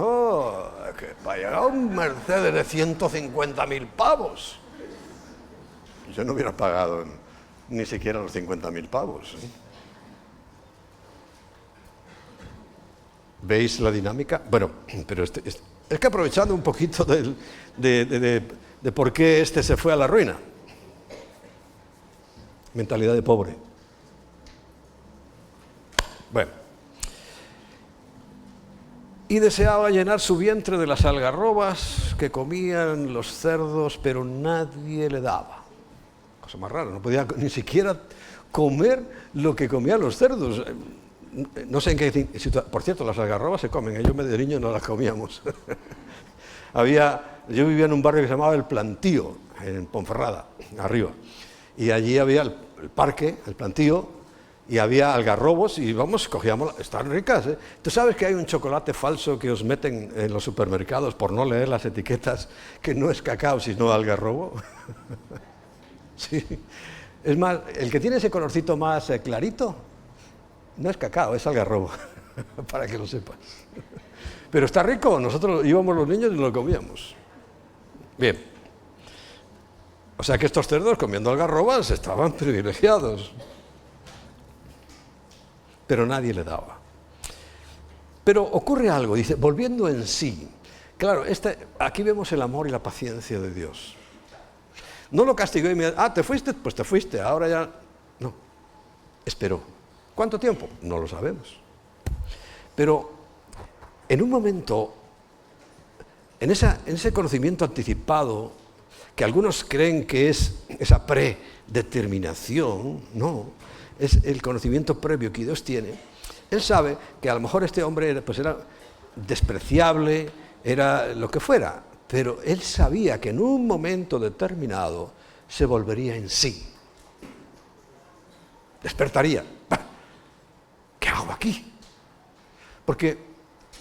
que vaya un Mercedes de 150.000 pavos. Yo no hubiera pagado ni siquiera los 50.000 pavos. ¿Veis la dinámica? Bueno, pero es que aprovechando un poquito de por qué este se fue a la ruina. Mentalidad de pobre. Bueno. Y deseaba llenar su vientre de las algarrobas que comían los cerdos, pero nadie le daba. Cosa más rara, no podía ni siquiera comer lo que comían los cerdos. No sé en qué situación. Por cierto, las algarrobas se comen, yo de niño no las comíamos. Yo vivía en un barrio que se llamaba El Plantío, en Ponferrada, arriba. Y allí había el parque, el plantío, y había algarrobos, y cogíamos, están ricas, ¿eh? Tú sabes que hay un chocolate falso que os meten en los supermercados por no leer las etiquetas, que no es cacao, sino algarrobo. Sí. Es más, el que tiene ese colorcito más clarito, no es cacao, es algarrobo, para que lo sepas. Pero está rico, nosotros íbamos los niños y lo comíamos. Bien. O sea que estos cerdos comiendo algarrobas estaban privilegiados. Pero nadie le daba. Pero ocurre algo, dice, volviendo en sí. Claro, aquí vemos el amor y la paciencia de Dios. No lo castigó inmediatamente. ¿Te fuiste? Pues te fuiste, ahora ya... No, esperó. ¿Cuánto tiempo? No lo sabemos. Pero en un momento, en ese conocimiento anticipado, que algunos creen que es esa predeterminación, no, es el conocimiento previo que Dios tiene. Él sabe que a lo mejor este hombre era despreciable, era lo que fuera, pero él sabía que en un momento determinado se volvería en sí. Despertaría. ¿Qué hago aquí? Porque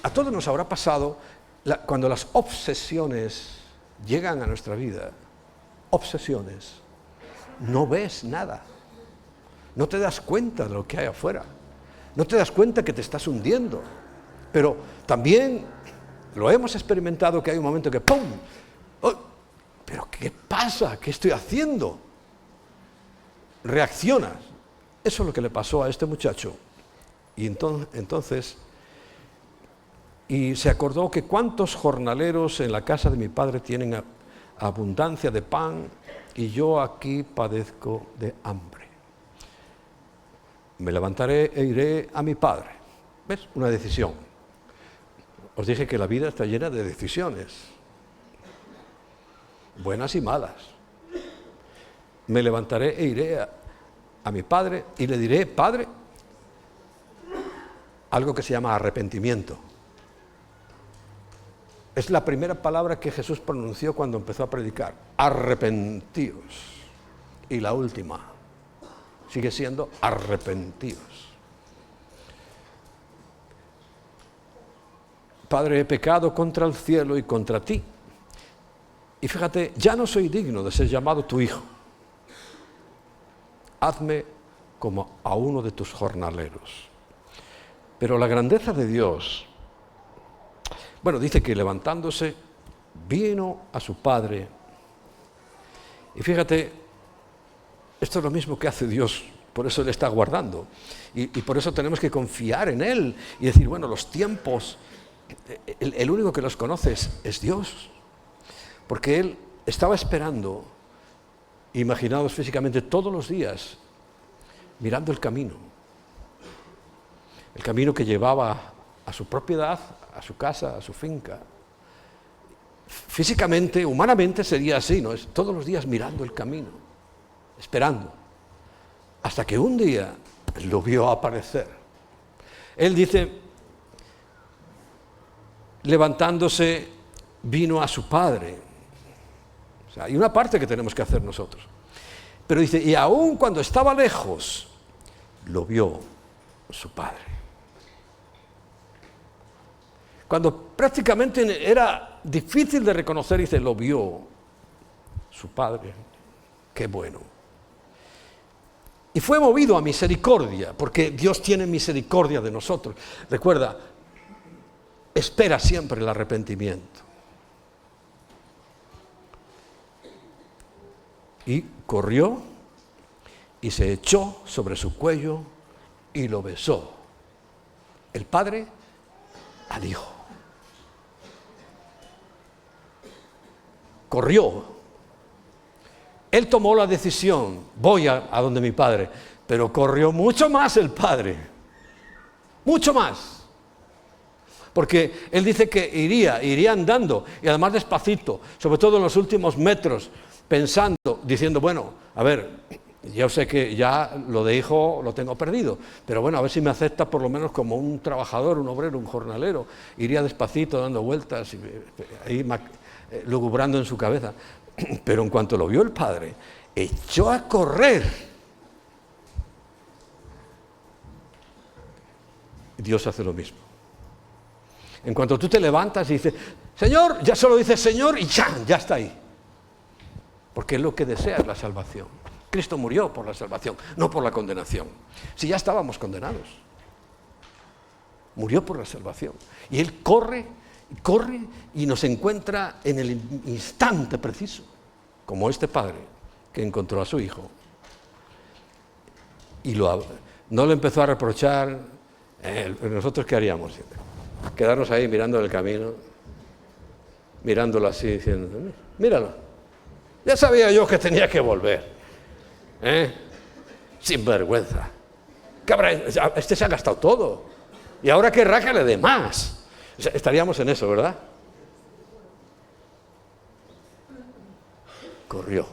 a todos nos habrá pasado cuando las obsesiones llegan a nuestra vida, obsesiones, no ves nada, no te das cuenta de lo que hay afuera, no te das cuenta que te estás hundiendo, pero también lo hemos experimentado que hay un momento que ¡pum! ¡Oh! ¿Pero qué pasa? ¿Qué estoy haciendo? Reaccionas. Eso es lo que le pasó a este muchacho. Y entonces se acordó que cuántos jornaleros en la casa de mi padre tienen abundancia de pan y yo aquí padezco de hambre. Me levantaré e iré a mi padre. ¿Ves? Una decisión. Os dije que la vida está llena de decisiones, buenas y malas. Me levantaré e iré a mi padre y le diré, Padre, algo que se llama arrepentimiento. Es la primera palabra que Jesús pronunció cuando empezó a predicar. Arrepentíos. Y la última sigue siendo arrepentíos. Padre, he pecado contra el cielo y contra ti. Y fíjate, ya no soy digno de ser llamado tu hijo. Hazme como a uno de tus jornaleros. Pero la grandeza de Dios, bueno, dice que levantándose, vino a su padre. Y fíjate, esto es lo mismo que hace Dios, por eso Él está guardando. Y por eso tenemos que confiar en Él y decir, bueno, los tiempos, el único que los conoce es Dios. Porque Él estaba esperando, imaginados físicamente todos los días, mirando el camino que llevaba a su propiedad, a su casa, a su finca. Físicamente, humanamente sería así, ¿no? Es todos los días mirando el camino, esperando, hasta que un día lo vio aparecer. Él dice, levantándose, vino a su padre. O sea, hay una parte que tenemos que hacer nosotros. Pero dice, y aún cuando estaba lejos, lo vio su padre. Cuando prácticamente era difícil de reconocer, dice, lo vio su padre. Qué bueno. Y fue movido a misericordia, porque Dios tiene misericordia de nosotros. Recuerda, espera siempre el arrepentimiento. Y corrió y se echó sobre su cuello y lo besó. El padre al hijo. Corrió. Él tomó la decisión, voy a donde mi padre, pero corrió mucho más el padre. Mucho más. Porque él dice que iría andando, y además despacito, sobre todo en los últimos metros, pensando, diciendo, bueno, a ver, yo sé que ya lo de hijo lo tengo perdido, pero bueno, a ver si me acepta por lo menos como un trabajador, un obrero, un jornalero. Iría despacito, dando vueltas, y ahí lugubrando en su cabeza. Pero en cuanto lo vio el padre, echó a correr. Dios hace lo mismo. En cuanto tú te levantas y dices, Señor, ya solo dices Señor y ya está ahí. Porque lo que desea es la salvación. Cristo murió por la salvación, no por la condenación. Si ya estábamos condenados. Murió por la salvación. Y Él corre y nos encuentra en el instante preciso, como este padre que encontró a su hijo. Y no le empezó a reprochar. ¿Nosotros qué haríamos? Quedarnos ahí mirando el camino, mirándolo así, diciendo, míralo, ya sabía yo que tenía que volver. Sin vergüenza. Este se ha gastado todo y ahora querrá que le dé más. O sea, estaríamos en eso, ¿verdad? Corrió.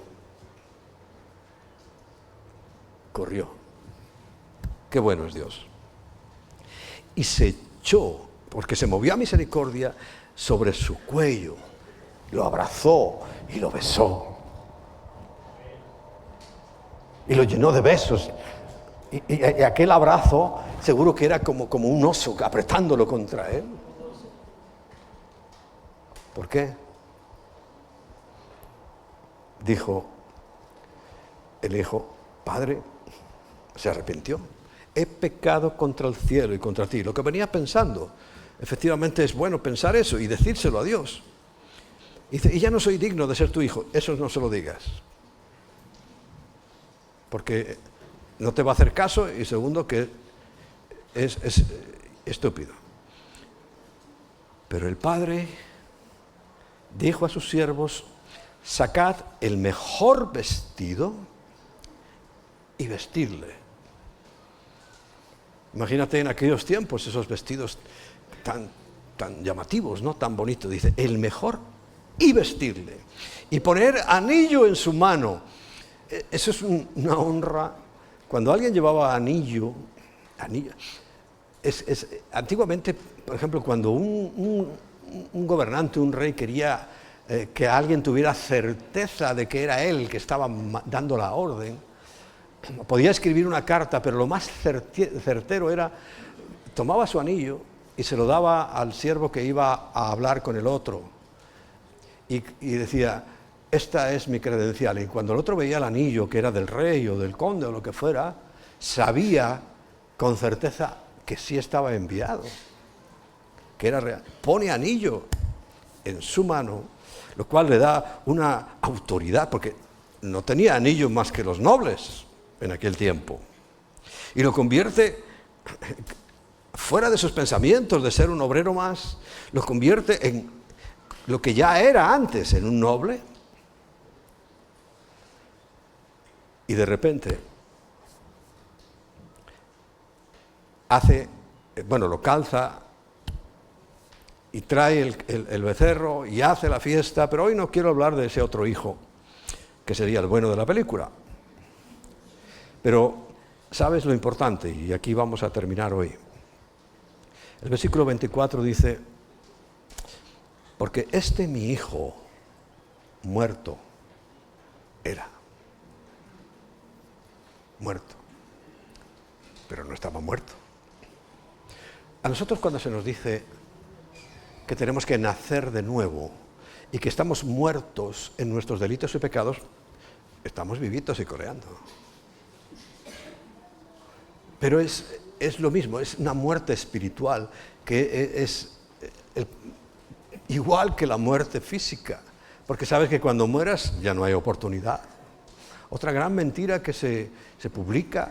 Qué bueno es Dios. Y se echó, porque se movió a misericordia, sobre su cuello. Lo abrazó y lo besó. Y lo llenó de besos. Y aquel abrazo seguro que era como un oso apretándolo contra él. ¿Por qué? Dijo el hijo, Padre, se arrepintió. He pecado contra el cielo y contra ti. Lo que venía pensando, efectivamente es bueno pensar eso y decírselo a Dios. Y dice, y ya no soy digno de ser tu hijo. Eso no se lo digas. Porque no te va a hacer caso y segundo que es estúpido. Pero el padre dijo a sus siervos, sacad el mejor vestido y vestidle. Imagínate en aquellos tiempos esos vestidos tan llamativos, ¿no? Tan bonitos. Dice, el mejor y vestirle. Y poner anillo en su mano. Eso es una honra. Cuando alguien llevaba anillo antiguamente, por ejemplo, cuando un gobernante, un rey quería que alguien tuviera certeza de que era él que estaba dando la orden, podía escribir una carta, pero lo más certero era, tomaba su anillo y se lo daba al siervo que iba a hablar con el otro. Y decía, esta es mi credencial. Y cuando el otro veía el anillo, que era del rey o del conde o lo que fuera, sabía con certeza que sí estaba enviado, que era real. Pone anillo en su mano, lo cual le da una autoridad, porque no tenía anillo más que los nobles en aquel tiempo. Y lo convierte, fuera de sus pensamientos de ser un obrero más, lo convierte en lo que ya era antes, en un noble. Y de repente lo calza y trae el becerro y hace la fiesta, pero hoy no quiero hablar de ese otro hijo, que sería el bueno de la película. Pero, ¿sabes lo importante? Y aquí vamos a terminar hoy. El versículo 24 dice, porque mi hijo muerto era. Muerto. Pero no estaba muerto. A nosotros cuando se nos dice que tenemos que nacer de nuevo y que estamos muertos en nuestros delitos y pecados, estamos vivitos y coleando. Pero es lo mismo, es una muerte espiritual que es igual que la muerte física, porque sabes que cuando mueras ya no hay oportunidad. Otra gran mentira que se publica,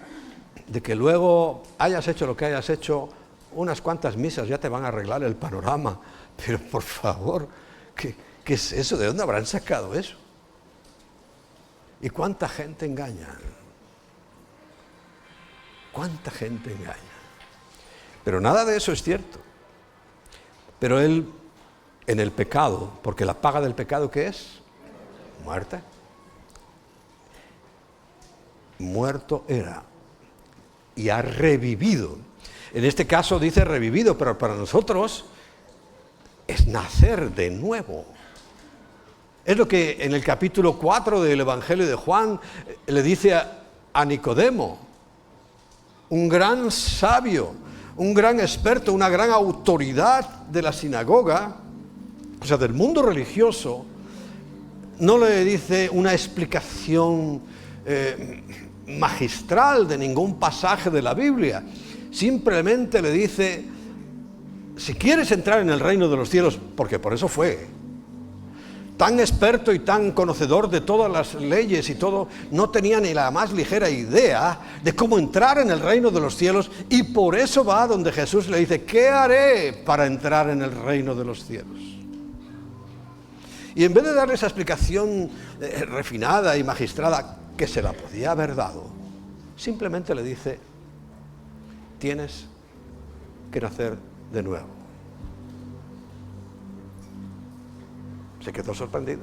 de que luego hayas hecho lo que hayas hecho, unas cuantas misas ya te van a arreglar el panorama. Pero por favor, ¿qué es eso? ¿De dónde habrán sacado eso? ¿Y cuánta gente engaña? ¿Cuánta gente engaña? Pero nada de eso es cierto. Pero él, en el pecado, porque la paga del pecado, ¿qué es? Muerte. Muerto era y ha revivido. En este caso dice revivido, pero para nosotros es nacer de nuevo. Es lo que en el capítulo 4 del Evangelio de Juan le dice a Nicodemo, un gran sabio, un gran experto, una gran autoridad de la sinagoga, o sea, del mundo religioso. No le dice una explicación magistral de ningún pasaje de la Biblia. Simplemente le dice, si quieres entrar en el reino de los cielos, porque por eso fue tan experto y tan conocedor de todas las leyes y todo, no tenía ni la más ligera idea de cómo entrar en el reino de los cielos, y por eso va donde Jesús le dice, ¿qué haré para entrar en el reino de los cielos? Y en vez de darle esa explicación refinada y magistrada, que se la podía haber dado, simplemente le dice, tienes que nacer de nuevo. Se quedó sorprendido.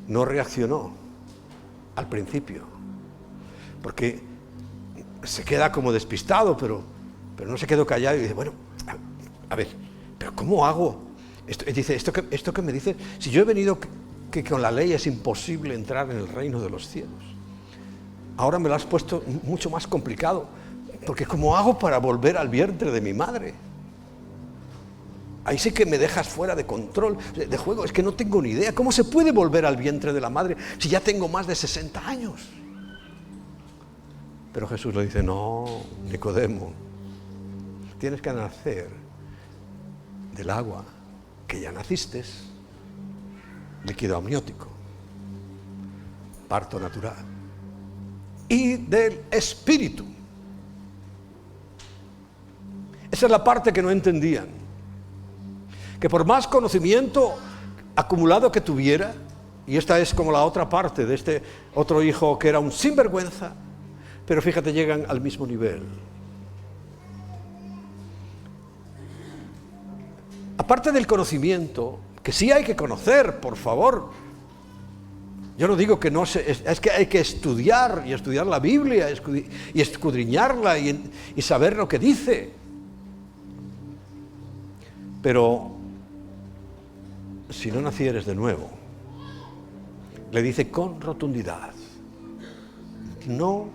No reaccionó al principio, porque se queda como despistado, pero no se quedó callado y dice, bueno, a ver, pero ¿cómo hago? Dice, ¿esto que me dice? Si yo he venido que con la ley es imposible entrar en el reino de los cielos. Ahora me lo has puesto mucho más complicado, porque ¿cómo hago para volver al vientre de mi madre? Ahí sí que me dejas fuera de control, de juego. Es que no tengo ni idea. ¿Cómo se puede volver al vientre de la madre si ya tengo más de 60 años? Pero Jesús le dice, no, Nicodemo, tienes que nacer del agua que ya naciste, líquido amniótico, parto natural, y del Espíritu. Esa es la parte que no entendían. Que por más conocimiento acumulado que tuviera, y esta es como la otra parte de este otro hijo que era un sinvergüenza, pero fíjate, llegan al mismo nivel. Aparte del conocimiento, que sí hay que conocer, por favor. Yo no digo que no es que hay que estudiar, y estudiar la Biblia, y escudriñarla, y saber lo que dice. Pero si no nacieres de nuevo, le dice con rotundidad, no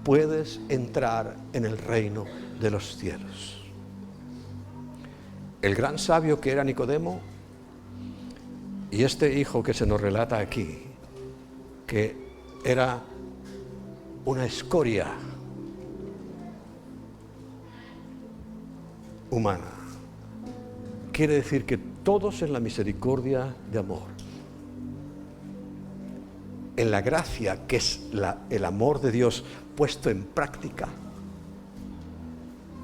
puedes entrar en el reino de los cielos. El gran sabio que era Nicodemo, y este hijo que se nos relata aquí, que era una escoria humana, quiere decir que todos en la misericordia de amor, en la gracia que es el amor de Dios puesto en práctica,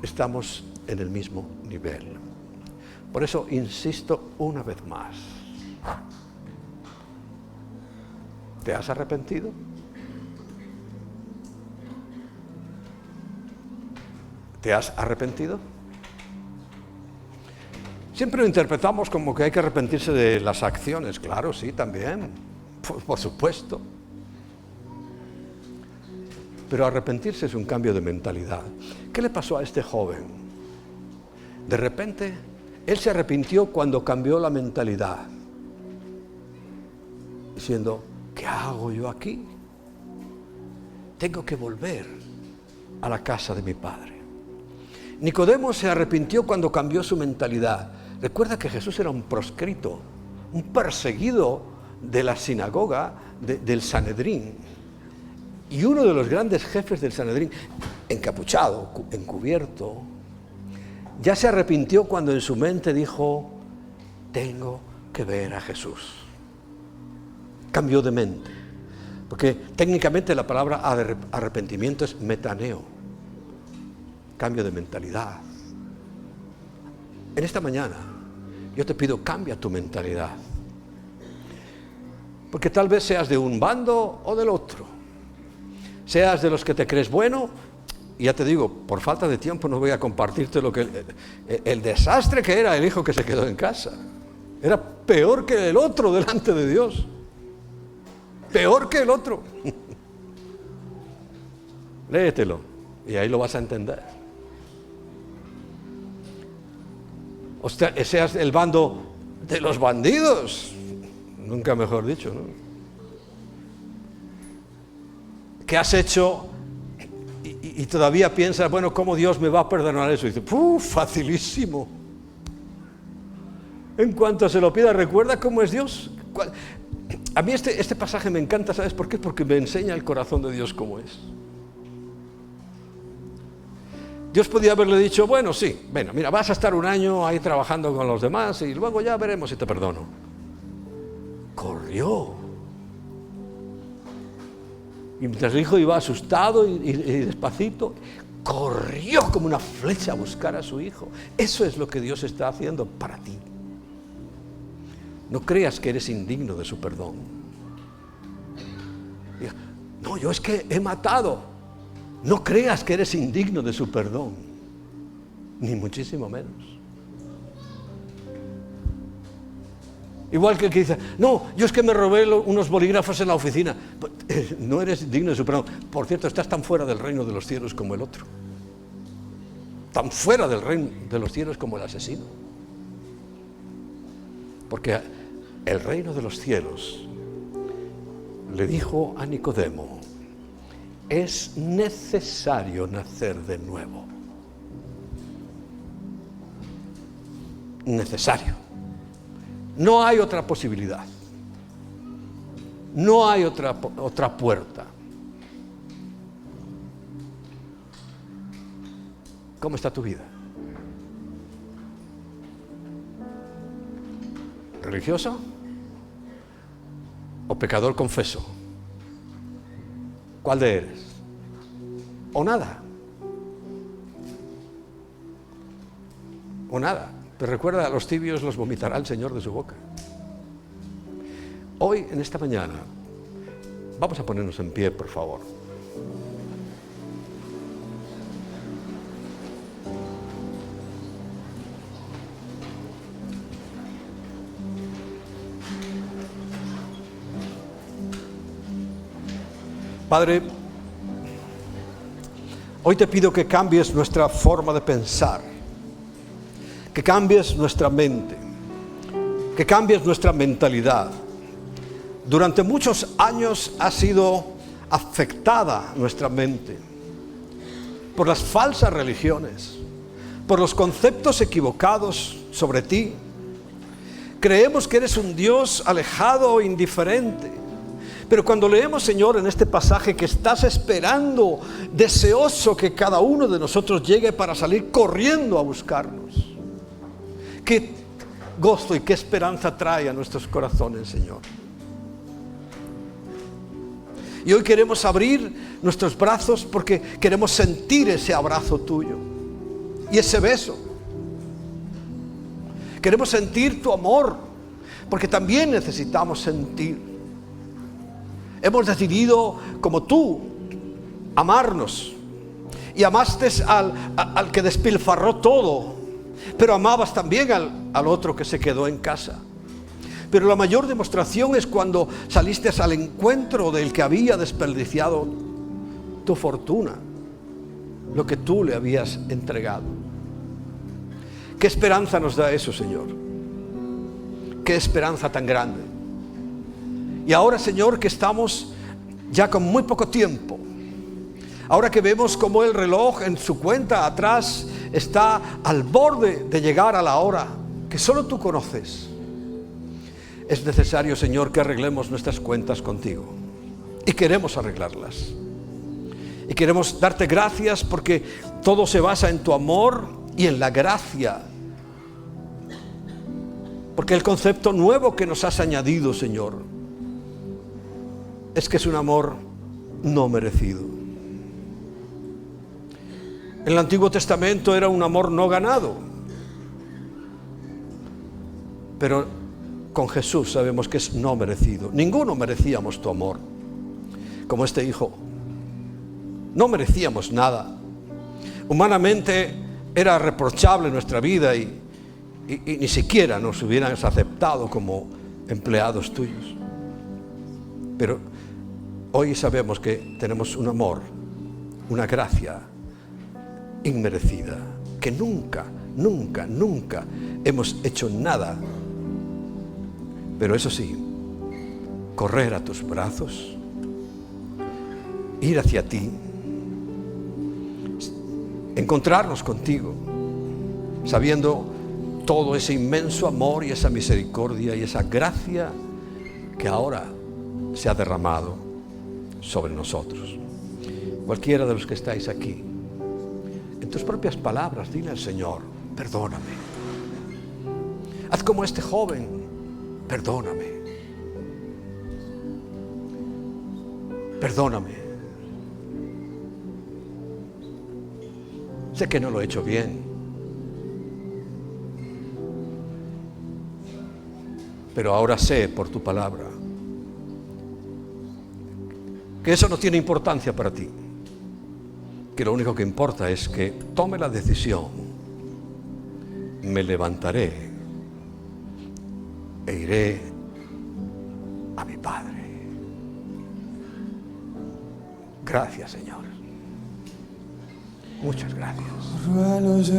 estamos en el mismo nivel. Por eso insisto una vez más, ¿te has arrepentido? ¿Te has arrepentido? Siempre lo interpretamos como que hay que arrepentirse de las acciones. Claro, sí, también, por supuesto. Pero arrepentirse es un cambio de mentalidad. ¿Qué le pasó a este joven? De repente, él se arrepintió cuando cambió la mentalidad, diciendo, ¿qué hago yo aquí? Tengo que volver a la casa de mi padre. Nicodemo se arrepintió cuando cambió su mentalidad. Recuerda que Jesús era un proscrito, un perseguido de la sinagoga del Sanedrín. Y uno de los grandes jefes del Sanedrín, encapuchado, encubierto, ya se arrepintió cuando en su mente dijo, tengo que ver a Jesús. Cambió de mente. Porque técnicamente la palabra arrepentimiento es metaneo. Cambio de mentalidad. En esta mañana yo te pido, cambia tu mentalidad. Porque tal vez seas de un bando o del otro. Seas de los que te crees bueno, y ya te digo, por falta de tiempo no voy a compartirte lo que el desastre que era el hijo que se quedó en casa. Era peor que el otro delante de Dios. Peor que el otro. Léetelo y ahí lo vas a entender. O sea, seas el bando de los bandidos, nunca mejor dicho, ¿no? ¿Qué has hecho? Y todavía piensas, bueno, ¿cómo Dios me va a perdonar eso? Y dice, facilísimo. En cuanto se lo pida, recuerda cómo es Dios. A mí este pasaje me encanta, ¿sabes por qué? Porque me enseña el corazón de Dios cómo es. Dios podía haberle dicho, bueno, sí, bueno, mira, vas a estar un año ahí trabajando con los demás y luego ya veremos si te perdono. Corrió. Y mientras el hijo iba asustado y despacito, corrió como una flecha a buscar a su hijo. Eso es lo que Dios está haciendo para ti. No creas que eres indigno de su perdón. No, yo es que he matado. No creas que eres indigno de su perdón, ni muchísimo menos. Igual que el que dice, no, yo es que me robé unos bolígrafos en la oficina. No eres digno de su perdón. Por cierto, estás tan fuera del reino de los cielos como el otro. Tan fuera del reino de los cielos como el asesino. Porque el reino de los cielos, le dijo a Nicodemo, es necesario nacer de nuevo. Necesario. No hay otra posibilidad. No hay otra puerta. ¿Cómo está tu vida? ¿Religioso? ¿O pecador confeso? ¿Cuál de eres? ¿O nada? ¿O nada? Pero recuerda, a los tibios los vomitará el Señor de su boca. Hoy, en esta mañana, vamos a ponernos en pie, por favor. Padre, hoy te pido que cambies nuestra forma de pensar, que cambies nuestra mente, que cambies nuestra mentalidad. Durante muchos años ha sido afectada nuestra mente por las falsas religiones, por los conceptos equivocados sobre ti. Creemos que eres un Dios alejado o indiferente. Pero cuando leemos, Señor, en este pasaje que estás esperando, deseoso que cada uno de nosotros llegue para salir corriendo a buscarnos. Qué gozo y qué esperanza trae a nuestros corazones, Señor. Y hoy queremos abrir nuestros brazos porque queremos sentir ese abrazo tuyo y ese beso. Queremos sentir tu amor porque también necesitamos sentir. Hemos decidido, como tú, amarnos. Y amaste al que despilfarró todo, pero amabas también al otro que se quedó en casa. Pero la mayor demostración es cuando saliste al encuentro del que había desperdiciado tu fortuna, lo que tú le habías entregado. ¿Qué esperanza nos da eso, Señor? ¿Qué esperanza tan grande? Y ahora, Señor, que estamos ya con muy poco tiempo, ahora que vemos cómo el reloj en su cuenta atrás está al borde de llegar a la hora que solo tú conoces, es necesario, Señor, que arreglemos nuestras cuentas contigo. Y queremos arreglarlas. Y queremos darte gracias porque todo se basa en tu amor y en la gracia. Porque el concepto nuevo que nos has añadido, Señor, es que es un amor no merecido. En el Antiguo Testamento era un amor no ganado. Pero con Jesús sabemos que es no merecido. Ninguno merecíamos tu amor, como este hijo. No merecíamos nada. Humanamente era reprochable nuestra vida y ni siquiera nos hubieran aceptado como empleados tuyos. Pero hoy sabemos que tenemos un amor, una gracia inmerecida, que nunca hemos hecho nada. Pero eso sí, correr a tus brazos, ir hacia ti, encontrarnos contigo, sabiendo todo ese inmenso amor y esa misericordia y esa gracia que ahora se ha derramado sobre nosotros. Cualquiera de los que estáis aquí, en tus propias palabras, dile al Señor: perdóname. Haz como este joven: perdóname. Perdóname. Sé que no lo he hecho bien, pero ahora sé por tu palabra que eso no tiene importancia para ti, que lo único que importa es que tome la decisión: me levantaré e iré a mi Padre. Gracias, Señor. Muchas gracias.